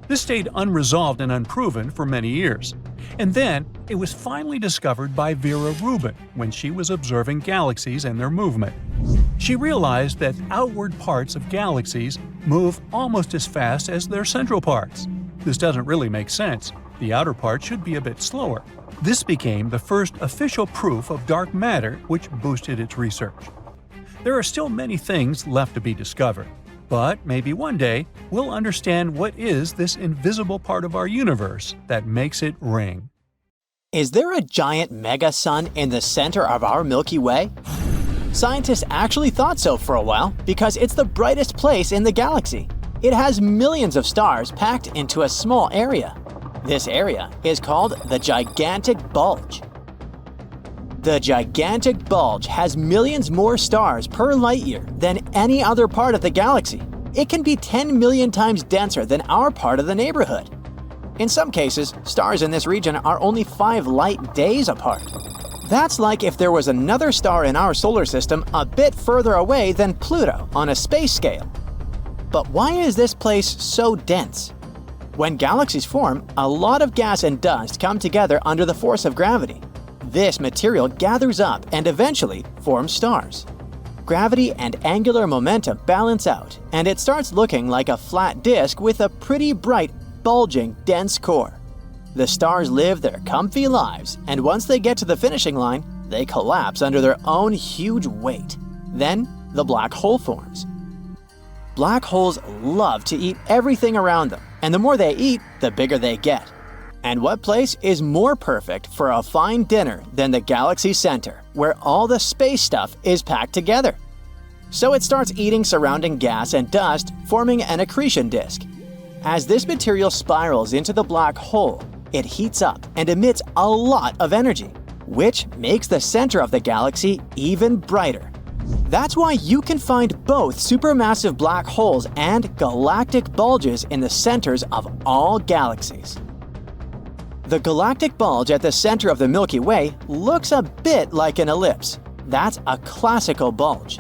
This stayed unresolved and unproven for many years. And then it was finally discovered by Vera Rubin when she was observing galaxies and their movement. She realized that outward parts of galaxies move almost as fast as their central parts. This doesn't really make sense. The outer part should be a bit slower. This became the first official proof of dark matter, which boosted its research. There are still many things left to be discovered, but maybe one day we'll understand what is this invisible part of our universe that makes it ring. Is there a giant mega-sun in the center of our Milky Way? Scientists actually thought so for a while because it's the brightest place in the galaxy. It has millions of stars packed into a small area. This area is called the gigantic bulge. The gigantic bulge has millions more stars per light year than any other part of the galaxy. It can be 10 million times denser than our part of the neighborhood. In some cases, stars in this region are only 5 light days apart. That's like if there was another star in our solar system a bit further away than Pluto on a space scale. But why is this place so dense? When galaxies form, a lot of gas and dust come together under the force of gravity. This material gathers up and eventually forms stars. Gravity and angular momentum balance out, and it starts looking like a flat disk with a pretty bright, bulging, dense core. The stars live their comfy lives, and once they get to the finishing line, they collapse under their own huge weight. Then, the black hole forms. Black holes love to eat everything around them, and the more they eat, the bigger they get. And what place is more perfect for a fine dinner than the galaxy center, where all the space stuff is packed together? So it starts eating surrounding gas and dust, forming an accretion disk. As this material spirals into the black hole, it heats up and emits a lot of energy, which makes the center of the galaxy even brighter. That's why you can find both supermassive black holes and galactic bulges in the centers of all galaxies. The galactic bulge at the center of the Milky Way looks a bit like an ellipse. That's a classical bulge.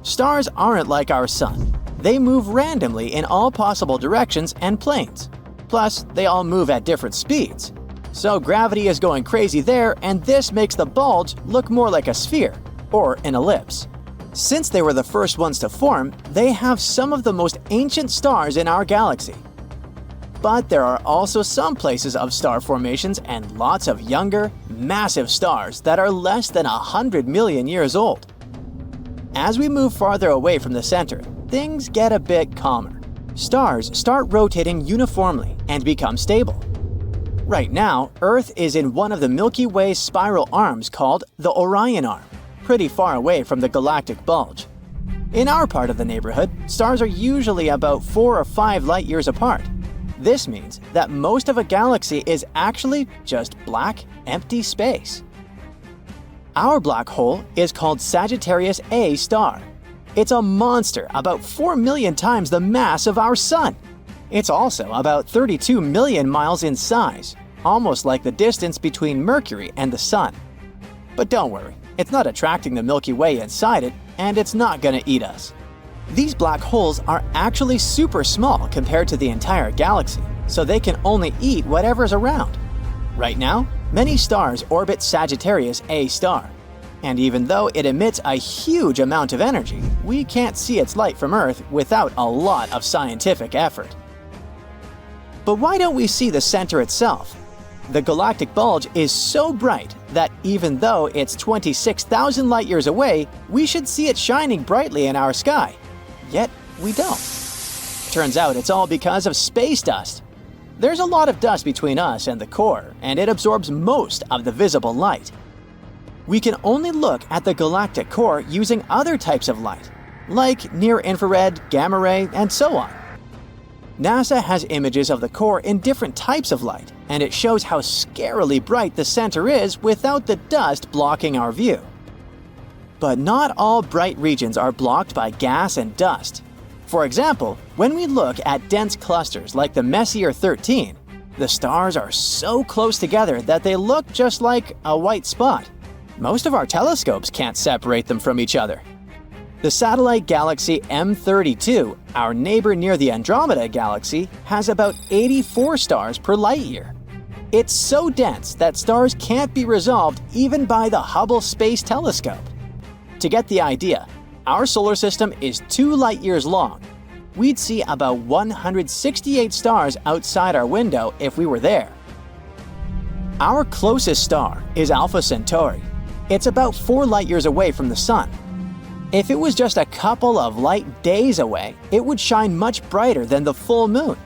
Stars aren't like our sun. They move randomly in all possible directions and planes. Plus, they all move at different speeds. So gravity is going crazy there, and this makes the bulge look more like a sphere, or an ellipse. Since they were the first ones to form, they have some of the most ancient stars in our galaxy. But there are also some places of star formations and lots of younger, massive stars that are less than 100 million years old. As we move farther away from the center, things get a bit calmer. Stars start rotating uniformly and become stable. Right now, Earth is in one of the Milky Way's spiral arms called the Orion Arm, pretty far away from the galactic bulge. In our part of the neighborhood, stars are usually about 4 or 5 light years apart. This means that most of a galaxy is actually just black, empty space. Our black hole is called Sagittarius A star. It's a monster about 4 million times the mass of our Sun. It's also about 32 million miles in size, almost like the distance between Mercury and the Sun. But don't worry, it's not attracting the Milky Way inside it, and it's not gonna eat us. These black holes are actually super small compared to the entire galaxy, so they can only eat whatever's around. Right now, many stars orbit Sagittarius A star, and even though it emits a huge amount of energy, we can't see its light from Earth without a lot of scientific effort. But why don't we see the center itself? The galactic bulge is so bright that even though it's 26,000 light years away, we should see it shining brightly in our sky. Yet, we don't. Turns out it's all because of space dust. There's a lot of dust between us and the core, and it absorbs most of the visible light. We can only look at the galactic core using other types of light, like near-infrared, gamma ray, and so on. NASA has images of the core in different types of light, and it shows how scarily bright the center is without the dust blocking our view. But not all bright regions are blocked by gas and dust. For example, when we look at dense clusters like the Messier 13, the stars are so close together that they look just like a white spot. Most of our telescopes can't separate them from each other. The satellite galaxy M32, our neighbor near the Andromeda galaxy, has about 84 stars per light year. It's so dense that stars can't be resolved even by the Hubble Space Telescope. To get the idea, our solar system is 2 light years long. We'd see about 168 stars outside our window if we were there. Our closest star is Alpha Centauri. It's about 4 light years away from the Sun. If it was just a couple of light days away, it would shine much brighter than the full moon.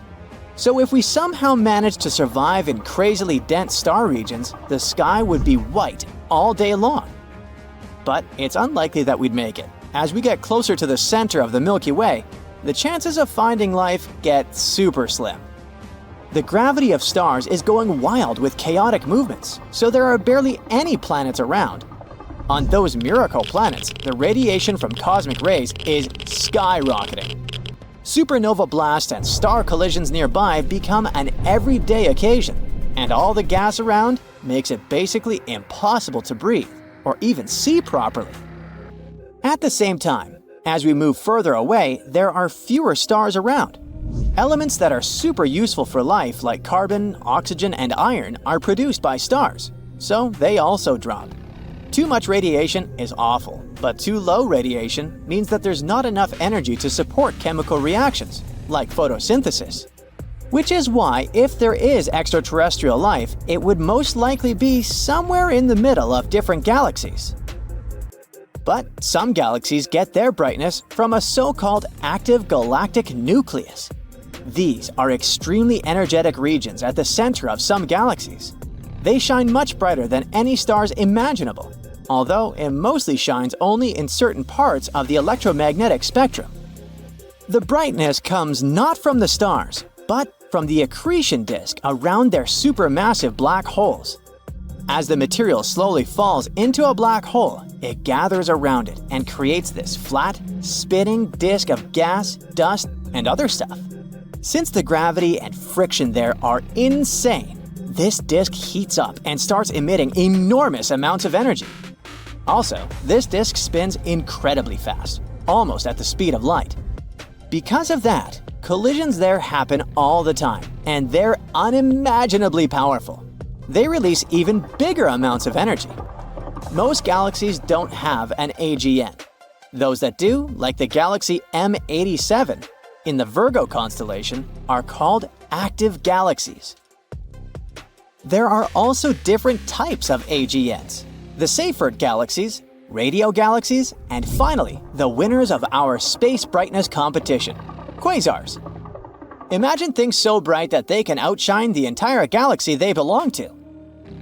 So if we somehow managed to survive in crazily dense star regions, the sky would be white all day long. But it's unlikely that we'd make it. As we get closer to the center of the Milky Way, the chances of finding life get super slim. The gravity of stars is going wild with chaotic movements, so there are barely any planets around. On those miracle planets, the radiation from cosmic rays is skyrocketing. Supernova blasts and star collisions nearby become an everyday occasion, and all the gas around makes it basically impossible to breathe or even see properly. At the same time, as we move further away, there are fewer stars around. Elements that are super useful for life, like carbon, oxygen, and iron, are produced by stars, so they also drop. Too much radiation is awful, but too low radiation means that there's not enough energy to support chemical reactions, like photosynthesis. Which is why, if there is extraterrestrial life, it would most likely be somewhere in the middle of different galaxies. But some galaxies get their brightness from a so-called active galactic nucleus. These are extremely energetic regions at the center of some galaxies. They shine much brighter than any stars imaginable, although it mostly shines only in certain parts of the electromagnetic spectrum. The brightness comes not from the stars, but from the accretion disk around their supermassive black holes. As the material slowly falls into a black hole, it gathers around it and creates this flat, spinning disk of gas, dust, and other stuff. Since the gravity and friction there are insane, this disk heats up and starts emitting enormous amounts of energy. Also, this disk spins incredibly fast, almost at the speed of light. Because of that, collisions there happen all the time, and they're unimaginably powerful. They release even bigger amounts of energy. Most galaxies don't have an AGN. Those that do, like the galaxy M87 in the Virgo constellation, are called active galaxies. There are also different types of AGNs: the Seyfert galaxies, radio galaxies, and finally, the winners of our space brightness competition, quasars. Imagine things so bright that they can outshine the entire galaxy they belong to.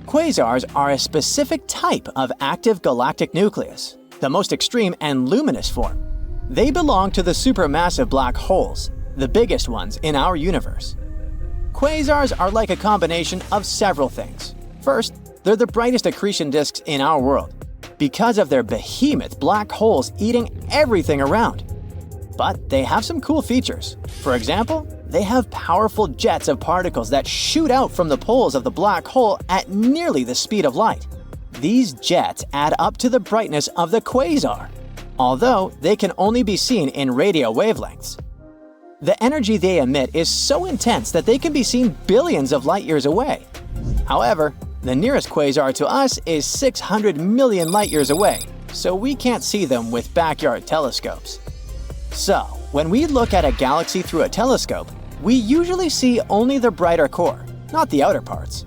Quasars are a specific type of active galactic nucleus, the most extreme and luminous form. They belong to the supermassive black holes, the biggest ones in our universe. Quasars are like a combination of several things. First, they're the brightest accretion disks in our world, because of their behemoth black holes eating everything around. But they have some cool features. For example, they have powerful jets of particles that shoot out from the poles of the black hole at nearly the speed of light. These jets add up to the brightness of the quasar, although they can only be seen in radio wavelengths. The energy they emit is so intense that they can be seen billions of light years away. However, the nearest quasar to us is 600 million light years away, so we can't see them with backyard telescopes. So, when we look at a galaxy through a telescope, we usually see only the brighter core, not the outer parts.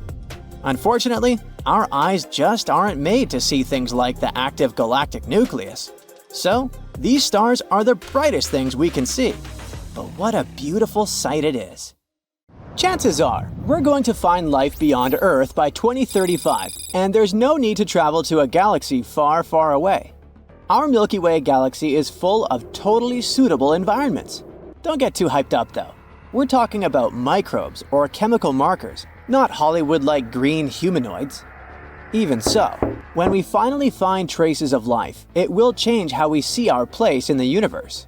Unfortunately, our eyes just aren't made to see things like the active galactic nucleus. So, these stars are the brightest things we can see. But what a beautiful sight it is. Chances are, we're going to find life beyond Earth by 2035, and there's no need to travel to a galaxy far, far away. Our Milky Way galaxy is full of totally suitable environments. Don't get too hyped up though. We're talking about microbes or chemical markers, not Hollywood-like green humanoids. Even so, when we finally find traces of life, it will change how we see our place in the universe.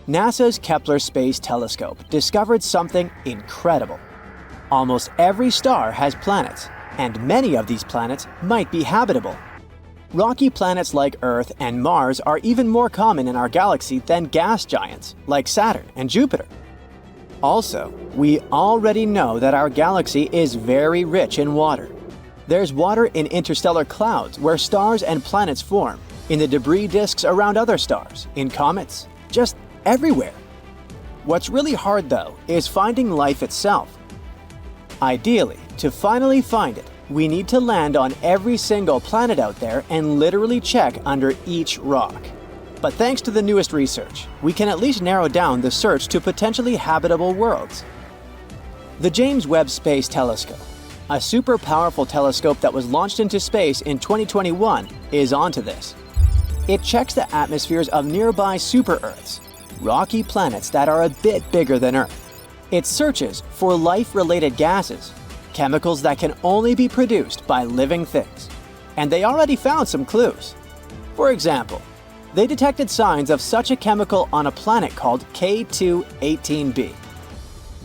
NASA's Kepler Space Telescope discovered something incredible. Almost every star has planets, and many of these planets might be habitable. Rocky planets like Earth and Mars are even more common in our galaxy than gas giants like Saturn and Jupiter. Also, we already know that our galaxy is very rich in water. There's water in interstellar clouds where stars and planets form, in the debris disks around other stars, in comets, just everywhere. What's really hard though is finding life itself. Ideally, to finally find it, we need to land on every single planet out there and literally check under each rock. But thanks to the newest research, we can at least narrow down the search to potentially habitable worlds. The James Webb Space Telescope, a super powerful telescope that was launched into space in 2021, is onto this. It checks the atmospheres of nearby super-Earths, rocky planets that are a bit bigger than Earth. It searches for life-related gases, chemicals that can only be produced by living things. And they already found some clues. For example, they detected signs of such a chemical on a planet called K2-18b.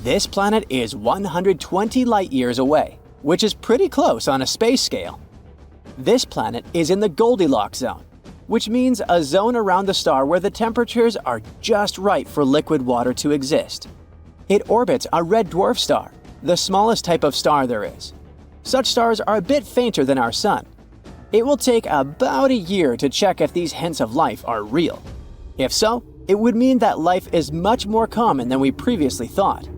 This planet is 120 light-years away, which is pretty close on a space scale. This planet is in the Goldilocks zone, which means a zone around the star where the temperatures are just right for liquid water to exist. It orbits a red dwarf star, the smallest type of star there is. Such stars are a bit fainter than our Sun. It will take about a year to check if these hints of life are real. If so, it would mean that life is much more common than we previously thought.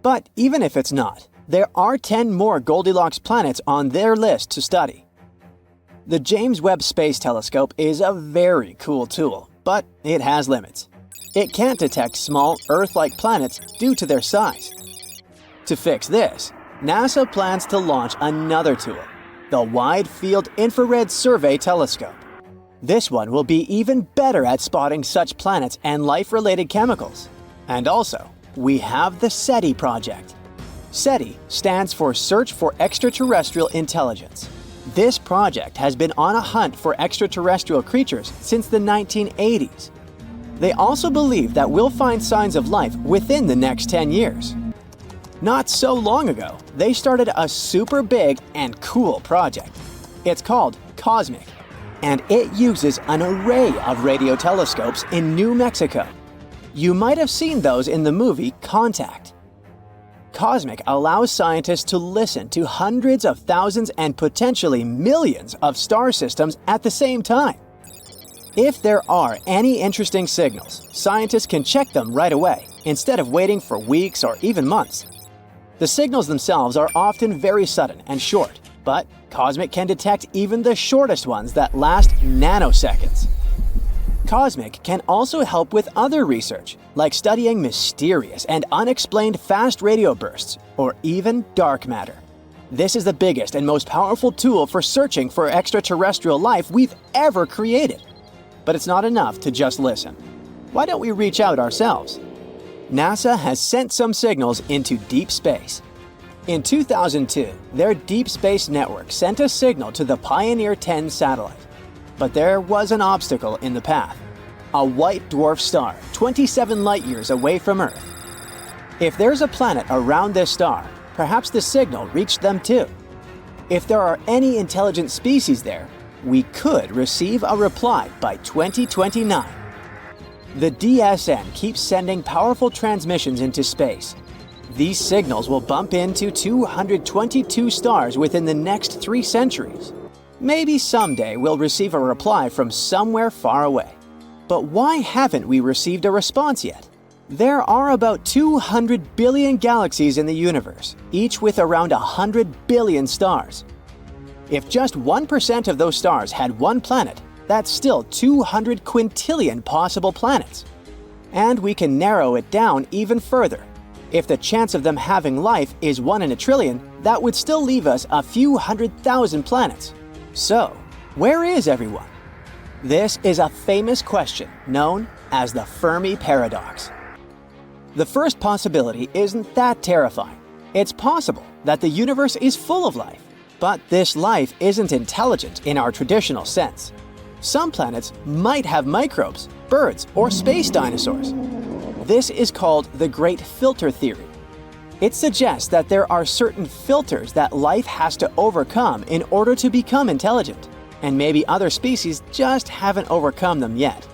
But even if it's not, there are 10 more Goldilocks planets on their list to study. The James Webb Space Telescope is a very cool tool, but it has limits. It can't detect small Earth-like planets due to their size. To fix this, NASA plans to launch another tool, the Wide Field Infrared Survey Telescope. This one will be even better at spotting such planets and life-related chemicals. And also, we have the SETI project. SETI stands for Search for Extraterrestrial Intelligence. This project has been on a hunt for extraterrestrial creatures since the 1980s. They also believe that we'll find signs of life within the next 10 years. Not so long ago, they started a super big and cool project. It's called COSMIC, and it uses an array of radio telescopes in New Mexico. You might have seen those in the movie Contact. COSMIC allows scientists to listen to hundreds of thousands and potentially millions of star systems at the same time. If there are any interesting signals, scientists can check them right away, instead of waiting for weeks or even months. The signals themselves are often very sudden and short, but COSMIC can detect even the shortest ones that last nanoseconds. COSMIC can also help with other research, like studying mysterious and unexplained fast radio bursts, or even dark matter. This is the biggest and most powerful tool for searching for extraterrestrial life we've ever created. But it's not enough to just listen. Why don't we reach out ourselves? NASA has sent some signals into deep space. In 2002, their Deep Space Network sent a signal to the Pioneer 10 satellite. But there was an obstacle in the path. A white dwarf star, 27 light-years away from Earth. If there's a planet around this star, perhaps the signal reached them too. If there are any intelligent species there, we could receive a reply by 2029. The DSN keeps sending powerful transmissions into space. These signals will bump into 222 stars within the next 3 centuries. Maybe someday we'll receive a reply from somewhere far away. But why haven't we received a response yet? There are about 200 billion galaxies in the universe, each with around 100 billion stars. If just 1% of those stars had one planet, that's still 200 quintillion possible planets. And we can narrow it down even further. If the chance of them having life is 1 in a trillion, that would still leave us a few 100,000 planets. So, where is everyone? This is a famous question known as the Fermi paradox. The first possibility isn't that terrifying. It's possible that the universe is full of life, but this life isn't intelligent in our traditional sense. Some planets might have microbes, birds, or space dinosaurs. This is called the Great Filter Theory. It suggests that there are certain filters that life has to overcome in order to become intelligent, and maybe other species just haven't overcome them yet.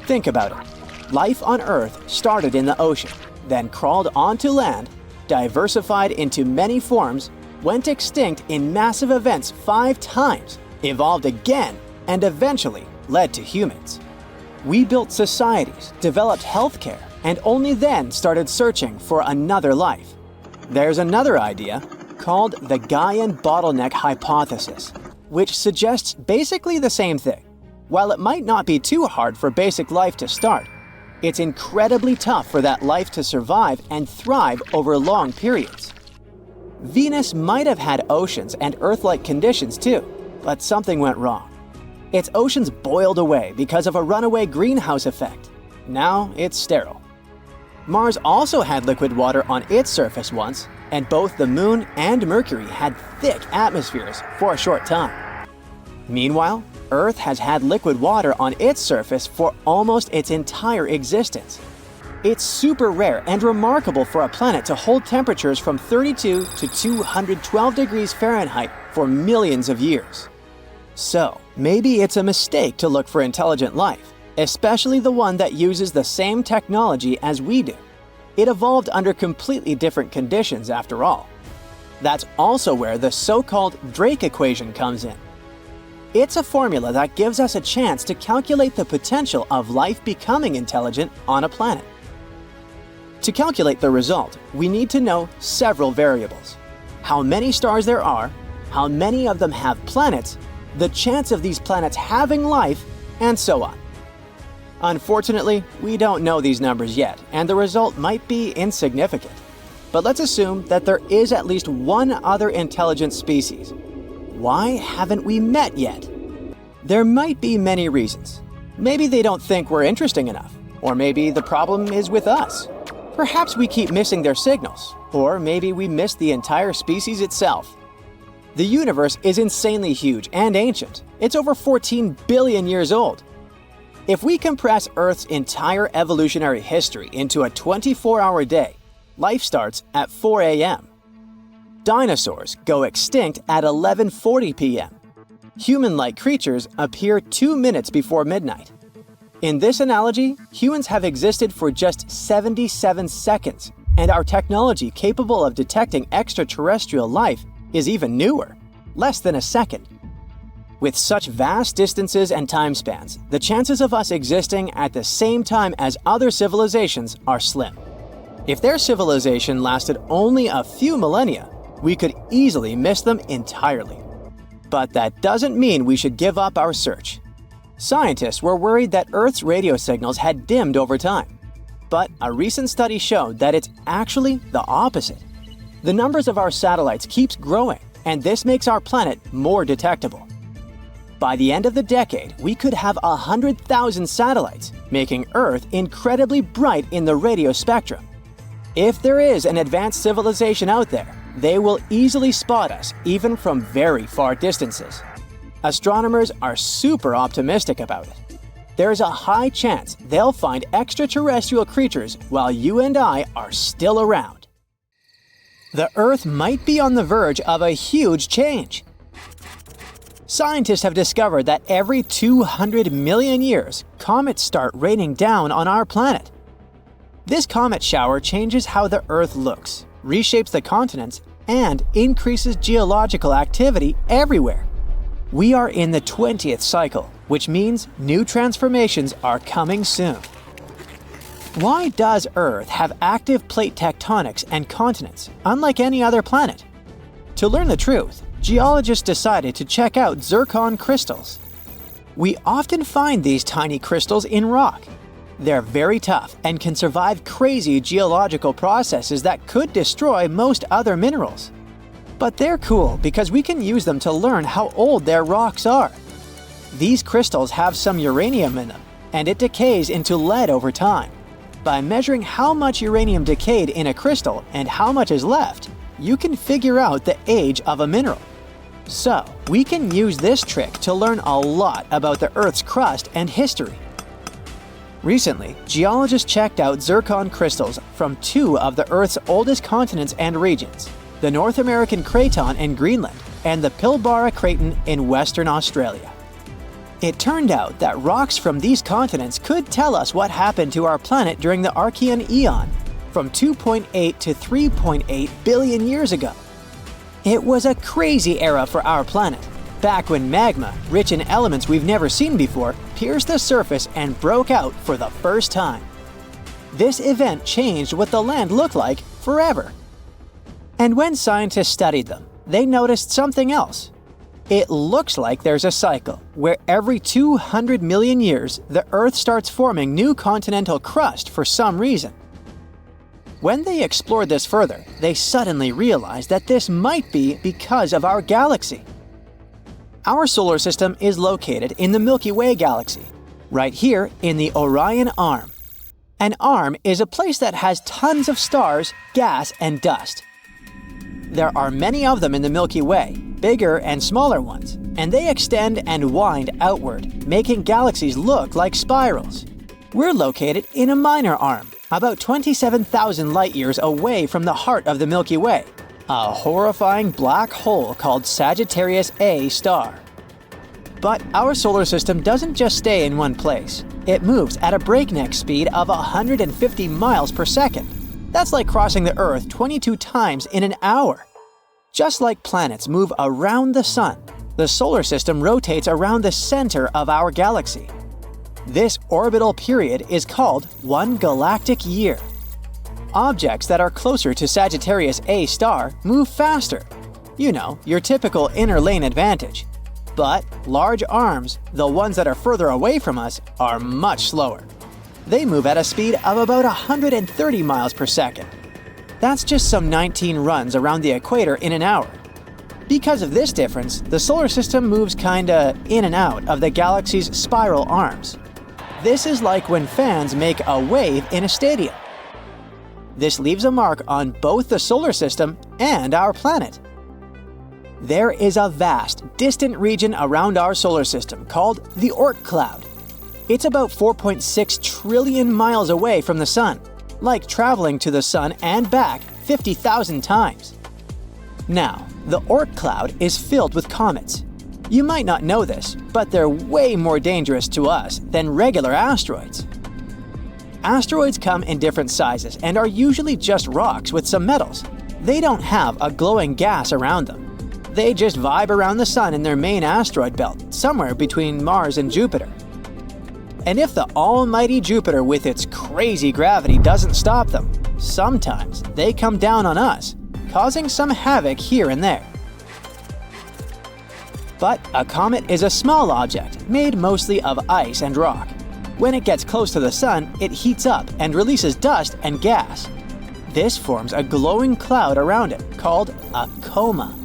Think about it. Life on Earth started in the ocean, then crawled onto land, diversified into many forms, went extinct in massive events 5 times, evolved again, and eventually led to humans. We built societies, developed healthcare, and only then started searching for another life. There's another idea called the Gaian bottleneck hypothesis, which suggests basically the same thing. While it might not be too hard for basic life to start, it's incredibly tough for that life to survive and thrive over long periods. Venus might have had oceans and Earth-like conditions too, but something went wrong. Its oceans boiled away because of a runaway greenhouse effect. Now it's sterile. Mars also had liquid water on its surface once, and both the Moon and Mercury had thick atmospheres for a short time. Meanwhile, Earth has had liquid water on its surface for almost its entire existence. It's super rare and remarkable for a planet to hold temperatures from 32 to 212 degrees Fahrenheit for millions of years. So, maybe it's a mistake to look for intelligent life, especially the one that uses the same technology as we do. It evolved under completely different conditions after all. That's also where the so-called Drake equation comes in. It's a formula that gives us a chance to calculate the potential of life becoming intelligent on a planet. To calculate the result, we need to know several variables: how many stars there are, how many of them have planets, the chance of these planets having life, and so on. Unfortunately, we don't know these numbers yet, and the result might be insignificant. But let's assume that there is at least one other intelligent species. Why haven't we met yet? There might be many reasons. Maybe they don't think we're interesting enough, or maybe the problem is with us. Perhaps we keep missing their signals, or maybe we missed the entire species itself. The universe is insanely huge and ancient. It's over 14 billion years old. If we compress Earth's entire evolutionary history into a 24-hour day, life starts at 4 a.m. Dinosaurs go extinct at 11:40 p.m. Human-like creatures appear 2 minutes before midnight. In this analogy, humans have existed for just 77 seconds, and our technology capable of detecting extraterrestrial life is even newer, less than a second. With such vast distances and time spans, the chances of us existing at the same time as other civilizations are slim. If their civilization lasted only a few millennia, we could easily miss them entirely. But that doesn't mean we should give up our search. Scientists were worried that Earth's radio signals had dimmed over time. But a recent study showed that it's actually the opposite. The numbers of our satellites keeps growing, and this makes our planet more detectable. By the end of the decade, we could have 100,000 satellites, making Earth incredibly bright in the radio spectrum. If there is an advanced civilization out there, they will easily spot us even from very far distances. Astronomers are super optimistic about it. There's a high chance they'll find extraterrestrial creatures while you and I are still around. The Earth might be on the verge of a huge change. Scientists have discovered that every 200 million years, comets start raining down on our planet. This comet shower changes how the Earth looks, reshapes the continents, and increases geological activity everywhere. We are in the 20th cycle, which means new transformations are coming soon. Why does Earth have active plate tectonics and continents, unlike any other planet? To learn the truth, geologists decided to check out zircon crystals. We often find these tiny crystals in rock. They're very tough and can survive crazy geological processes that could destroy most other minerals. But they're cool because we can use them to learn how old their rocks are. These crystals have some uranium in them, and it decays into lead over time. By measuring how much uranium decayed in a crystal and how much is left, you can figure out the age of a mineral. So, we can use this trick to learn a lot about the Earth's crust and history. Recently, geologists checked out zircon crystals from 2 of the Earth's oldest continents and regions, the North American Craton in Greenland and the Pilbara Craton in Western Australia. It turned out that rocks from these continents could tell us what happened to our planet during the Archean Eon, from 2.8 to 3.8 billion years ago. It was a crazy era for our planet, back when magma, rich in elements we've never seen before, pierced the surface and broke out for the first time. This event changed what the land looked like forever. And when scientists studied them, they noticed something else. It looks like there's a cycle where every 200 million years, the Earth starts forming new continental crust for some reason. When they explored this further, they suddenly realized that this might be because of our galaxy. Our solar system is located in the Milky Way galaxy, right here in the Orion Arm. An arm is a place that has tons of stars, gas, and dust. There are many of them in the Milky Way, bigger and smaller ones, and they extend and wind outward, making galaxies look like spirals. We're located in a minor arm, about 27,000 light-years away from the heart of the Milky Way, a horrifying black hole called Sagittarius A star. But our solar system doesn't just stay in one place. It moves at a breakneck speed of 150 miles per second. That's like crossing the Earth 22 times in an hour. Just like planets move around the sun, the solar system rotates around the center of our galaxy. This orbital period is called one galactic year. Objects that are closer to Sagittarius A star move faster. You know, your typical inner lane advantage. But large arms, the ones that are further away from us, are much slower. They move at a speed of about 130 miles per second. That's just some 19 runs around the equator in an hour. Because of this difference, the solar system moves kinda in and out of the galaxy's spiral arms. This is like when fans make a wave in a stadium. This leaves a mark on both the solar system and our planet. There is a vast, distant region around our solar system called the Oort cloud. It's about 4.6 trillion miles away from the Sun, like traveling to the Sun and back 50,000 times. Now, the Oort cloud is filled with comets. You might not know this, but they're way more dangerous to us than regular asteroids. Asteroids come in different sizes and are usually just rocks with some metals. They don't have a glowing gas around them. They just vibe around the Sun in their main asteroid belt, somewhere between Mars and Jupiter. And if the almighty Jupiter with its crazy gravity doesn't stop them, sometimes they come down on us, causing some havoc here and there. But a comet is a small object made mostly of ice and rock. When it gets close to the Sun, it heats up and releases dust and gas. This forms a glowing cloud around it called a coma.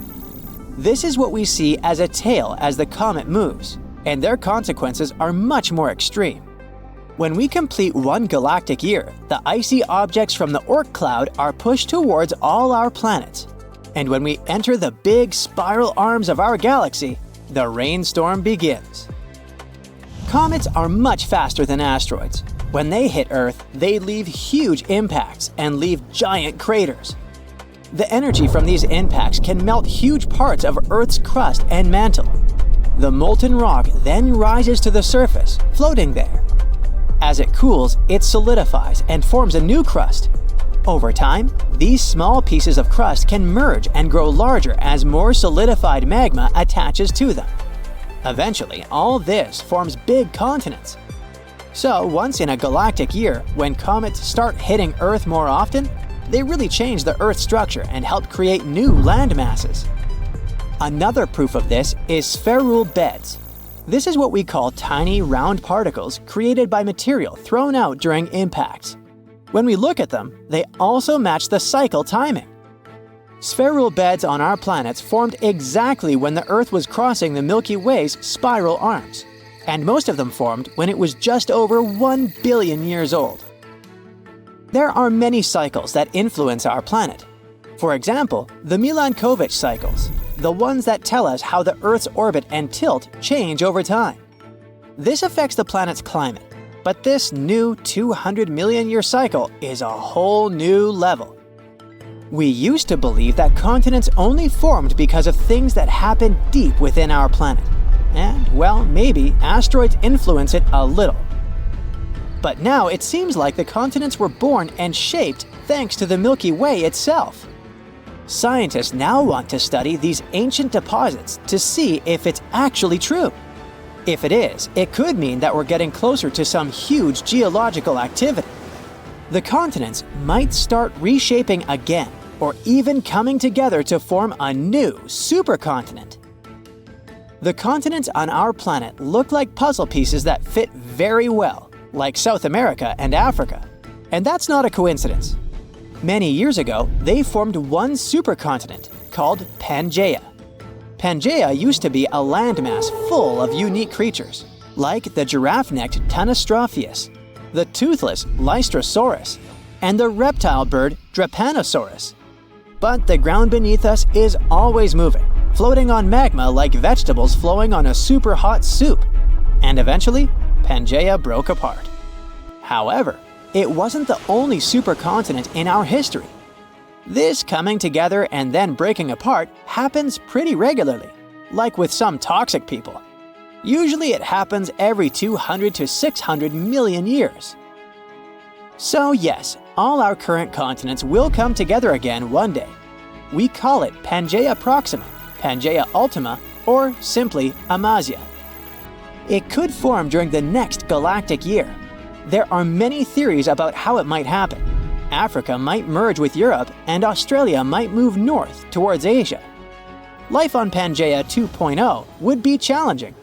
This is what we see as a tail as the comet moves, and their consequences are much more extreme. When we complete one galactic year, the icy objects from the Oort cloud are pushed towards all our planets. And when we enter the big spiral arms of our galaxy, the rainstorm begins. Comets are much faster than asteroids. When they hit Earth, they leave huge impacts and leave giant craters. The energy from these impacts can melt huge parts of Earth's crust and mantle. The molten rock then rises to the surface, floating there. As it cools, it solidifies and forms a new crust. Over time, these small pieces of crust can merge and grow larger as more solidified magma attaches to them. Eventually, all this forms big continents. So, once in a galactic year, when comets start hitting Earth more often, they really change the Earth's structure and help create new land masses. Another proof of this is spheroidal beds. This is what we call tiny round particles created by material thrown out during impacts. When we look at them, they also match the cycle timing. Spheroidal beds on our planets formed exactly when the Earth was crossing the Milky Way's spiral arms, and most of them formed when it was just over 1 billion years old. There are many cycles that influence our planet. For example, the Milankovitch cycles, the ones that tell us how the Earth's orbit and tilt change over time. This affects the planet's climate, but this new 200 million year cycle is a whole new level. We used to believe that continents only formed because of things that happened deep within our planet. And, well, maybe asteroids influence it a little. But now it seems like the continents were born and shaped thanks to the Milky Way itself. Scientists now want to study these ancient deposits to see if it's actually true. If it is, it could mean that we're getting closer to some huge geological activity. The continents might start reshaping again, or even coming together to form a new supercontinent. The continents on our planet look like puzzle pieces that fit very well, like South America and Africa. And that's not a coincidence. Many years ago, they formed one supercontinent called Pangaea. Pangaea used to be a landmass full of unique creatures, like the giraffe-necked Tanastropheus. the toothless Lystrosaurus, and the reptile bird Drepanosaurus. But the ground beneath us is always moving, floating on magma like vegetables flowing on a super hot soup. And eventually, Pangaea broke apart. However, it wasn't the only supercontinent in our history. This coming together and then breaking apart happens pretty regularly, like with some toxic people. Usually it happens every 200 to 600 million years. So yes, all our current continents will come together again one day. We call it Pangaea Proxima, Pangaea Ultima, or simply Amasya. It could form during the next galactic year. There are many theories about how it might happen. Africa might merge with Europe, and Australia might move north towards Asia. Life on Pangaea 2.0 would be challenging.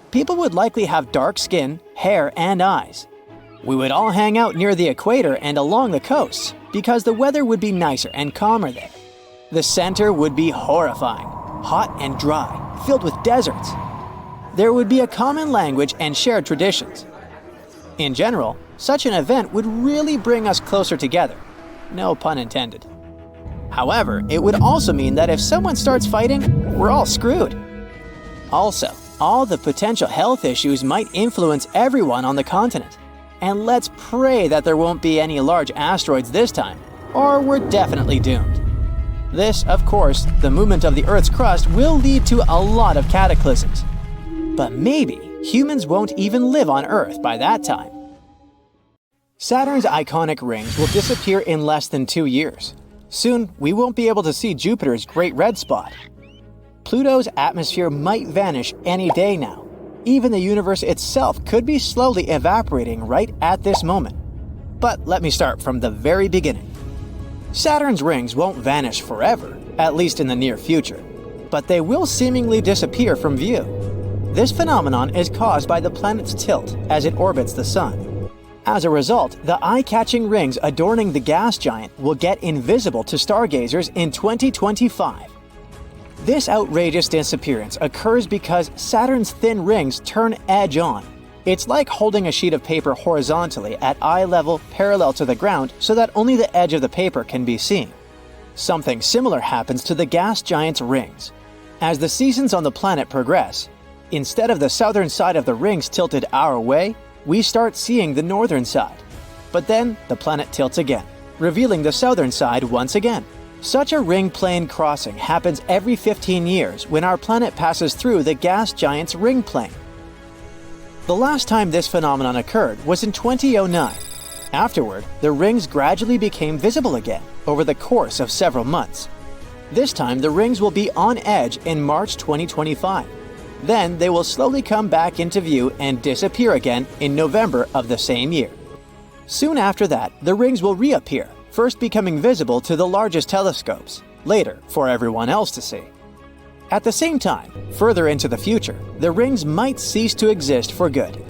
People would likely have dark skin, hair, and eyes. We would all hang out near the equator and along the coasts because the weather would be nicer and calmer there. The center would be horrifying, hot and dry, filled with deserts. There would be a common language and shared traditions. In general, such an event would really bring us closer together. No pun intended. However, it would also mean that if someone starts fighting, we're all screwed. Also, all the potential health issues might influence everyone on the continent. And let's pray that there won't be any large asteroids this time, or we're definitely doomed. This, of course, the movement of the Earth's crust will lead to a lot of cataclysms. But maybe humans won't even live on Earth by that time. Saturn's iconic rings will disappear in less than 2 years. Soon, we won't be able to see Jupiter's Great Red Spot. Pluto's atmosphere might vanish any day now. Even the universe itself could be slowly evaporating right at this moment. But let me start from the very beginning. Saturn's rings won't vanish forever, at least in the near future, but they will seemingly disappear from view. This phenomenon is caused by the planet's tilt as it orbits the Sun. As a result, the eye-catching rings adorning the gas giant will get invisible to stargazers in 2025. This outrageous disappearance occurs because Saturn's thin rings turn edge-on. It's like holding a sheet of paper horizontally at eye level parallel to the ground so that only the edge of the paper can be seen. Something similar happens to the gas giant's rings. As the seasons on the planet progress, instead of the southern side of the rings tilted our way, we start seeing the northern side. But then the planet tilts again, revealing the southern side once again. Such a ring plane crossing happens every 15 years when our planet passes through the gas giant's ring plane. The last time this phenomenon occurred was in 2009. Afterward, the rings gradually became visible again over the course of several months. This time, the rings will be on edge in March 2025. Then they will slowly come back into view and disappear again in November of the same year. Soon after that, the rings will reappear, first becoming visible to the largest telescopes, later for everyone else to see. At the same time, further into the future, the rings might cease to exist for good.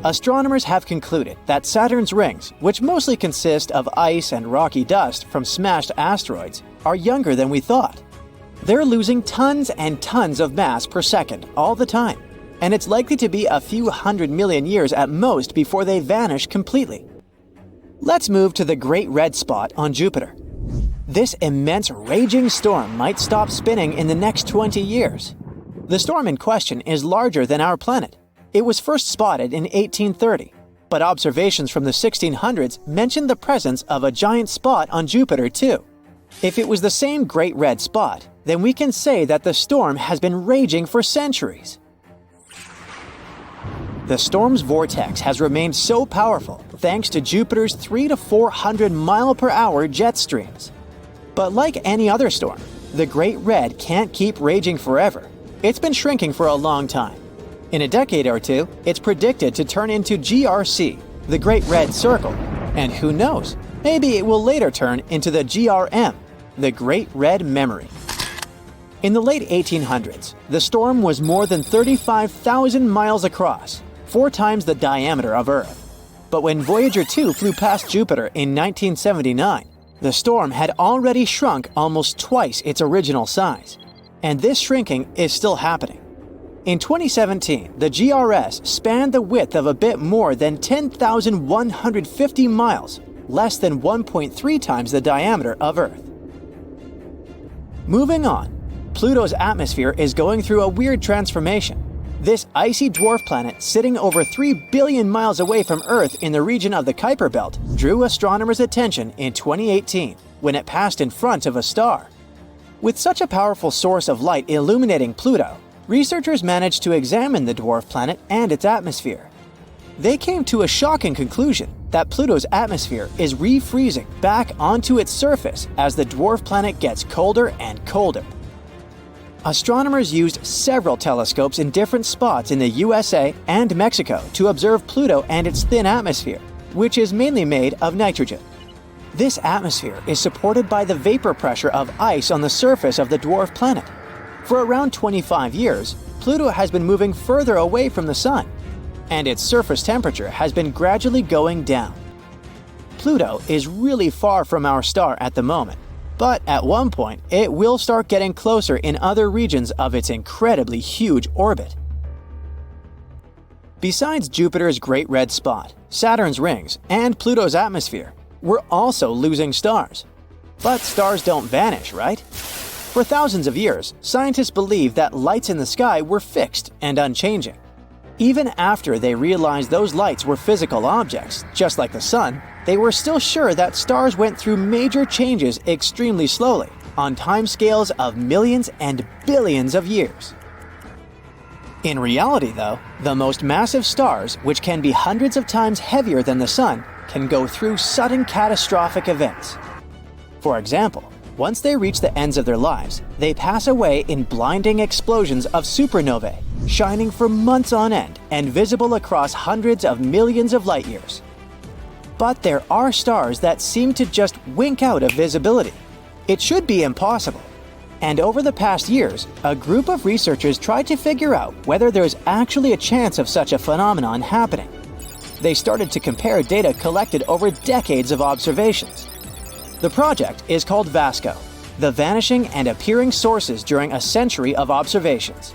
Astronomers have concluded that Saturn's rings, which mostly consist of ice and rocky dust from smashed asteroids, are younger than we thought. They're losing tons and tons of mass per second all the time, and it's likely to be a few 100 million years at most before they vanish completely. Let's move to the Great Red Spot on Jupiter. This immense raging storm might stop spinning in the next 20 years. The storm in question is larger than our planet. It was first spotted in 1830, but observations from the 1600s mentioned the presence of a giant spot on Jupiter too. If it was the same Great Red Spot, then we can say that the storm has been raging for centuries. The storm's vortex has remained so powerful thanks to Jupiter's 300 to 400 mile-per-hour jet streams. But like any other storm, the Great Red can't keep raging forever. It's been shrinking for a long time. In a decade or two, it's predicted to turn into GRC, the Great Red Circle, and who knows, maybe it will later turn into the GRM, the Great Red Memory. In the late 1800s, the storm was more than 35,000 miles across, 4 times the diameter of Earth. But when Voyager 2 flew past Jupiter in 1979, the storm had already shrunk almost twice its original size. And this shrinking is still happening. In 2017, the GRS spanned the width of a bit more than 10,150 miles, less than 1.3 times the diameter of Earth. Moving on, Pluto's atmosphere is going through a weird transformation. This icy dwarf planet sitting over 3 billion miles away from Earth in the region of the Kuiper Belt drew astronomers' attention in 2018 when it passed in front of a star. With such a powerful source of light illuminating Pluto, researchers managed to examine the dwarf planet and its atmosphere. They came to a shocking conclusion that Pluto's atmosphere is refreezing back onto its surface as the dwarf planet gets colder and colder. Astronomers used several telescopes in different spots in the USA and Mexico to observe Pluto and its thin atmosphere, which is mainly made of nitrogen. This atmosphere is supported by the vapor pressure of ice on the surface of the dwarf planet. For around 25 years, Pluto has been moving further away from the Sun, and its surface temperature has been gradually going down. Pluto is really far from our star at the moment, but at one point it will start getting closer in other regions of its incredibly huge orbit. Besides Jupiter's Great Red Spot, Saturn's rings, and Pluto's atmosphere, we're also losing stars. But stars don't vanish, right? For thousands of years, scientists believed that lights in the sky were fixed and unchanging. Even after they realized those lights were physical objects, just like the Sun, they were still sure that stars went through major changes extremely slowly, on timescales of millions and billions of years. In reality, though, the most massive stars, which can be hundreds of times heavier than the Sun, can go through sudden catastrophic events. For example, once they reach the ends of their lives, they pass away in blinding explosions of supernovae, shining for months on end and visible across hundreds of millions of light years. But there are stars that seem to just wink out of visibility. It should be impossible. And over the past years, a group of researchers tried to figure out whether there's actually a chance of such a phenomenon happening. They started to compare data collected over decades of observations. The project is called VASCO, the Vanishing and Appearing Sources During a Century of Observations.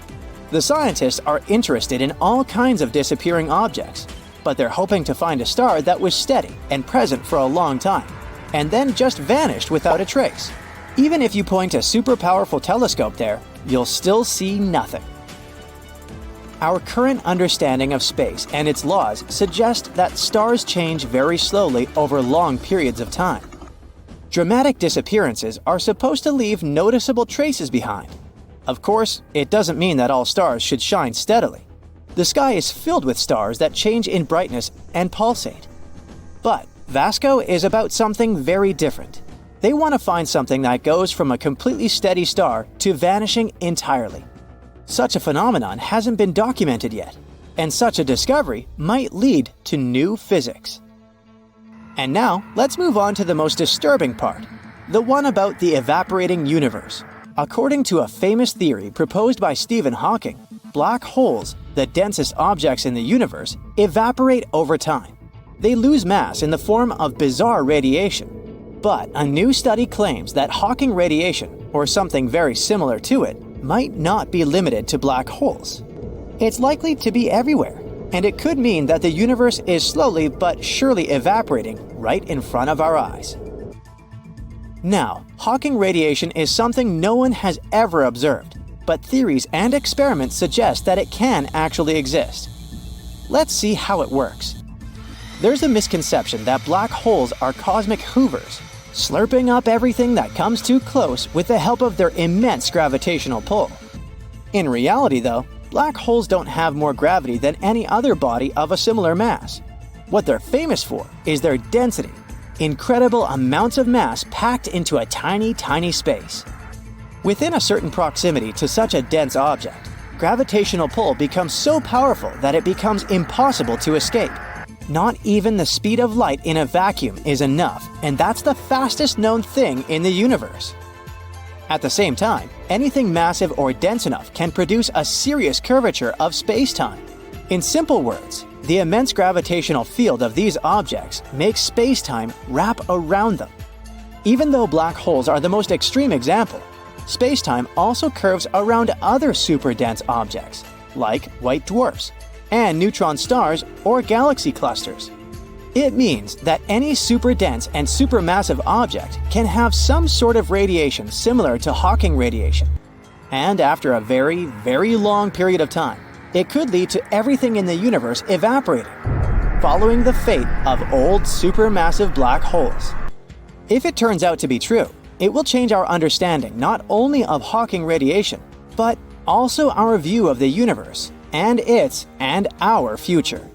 The scientists are interested in all kinds of disappearing objects, but they're hoping to find a star that was steady and present for a long time, and then just vanished without a trace. Even if you point a super powerful telescope there, you'll still see nothing. Our current understanding of space and its laws suggest that stars change very slowly over long periods of time. Dramatic disappearances are supposed to leave noticeable traces behind. Of course, it doesn't mean that all stars should shine steadily. The sky is filled with stars that change in brightness and pulsate. But VASCO is about something very different. They want to find something that goes from a completely steady star to vanishing entirely. Such a phenomenon hasn't been documented yet, and such a discovery might lead to new physics. And now, let's move on to the most disturbing part, the one about the evaporating universe. According to a famous theory proposed by Stephen Hawking, black holes, the densest objects in the universe, evaporate over time. They lose mass in the form of bizarre radiation. But a new study claims that Hawking radiation, or something very similar to it, might not be limited to black holes. It's likely to be everywhere, and it could mean that the universe is slowly but surely evaporating right in front of our eyes. Now, Hawking radiation is something no one has ever observed, but theories and experiments suggest that it can actually exist. Let's see how it works. There's a misconception that black holes are cosmic hoovers, slurping up everything that comes too close with the help of their immense gravitational pull. In reality, though, black holes don't have more gravity than any other body of a similar mass. What they're famous for is their density, incredible amounts of mass packed into a tiny, tiny space. Within a certain proximity to such a dense object, gravitational pull becomes so powerful that it becomes impossible to escape. Not even the speed of light in a vacuum is enough, and that's the fastest known thing in the universe. At the same time, anything massive or dense enough can produce a serious curvature of space-time. In simple words, the immense gravitational field of these objects makes space-time wrap around them. Even though black holes are the most extreme example, space-time also curves around other super-dense objects, like white dwarfs, and neutron stars or galaxy clusters. It means that any super dense and supermassive object can have some sort of radiation similar to Hawking radiation. And after a very, very long period of time, it could lead to everything in the universe evaporating, following the fate of old supermassive black holes. If it turns out to be true, it will change our understanding not only of Hawking radiation, but also our view of the universe and its and our future.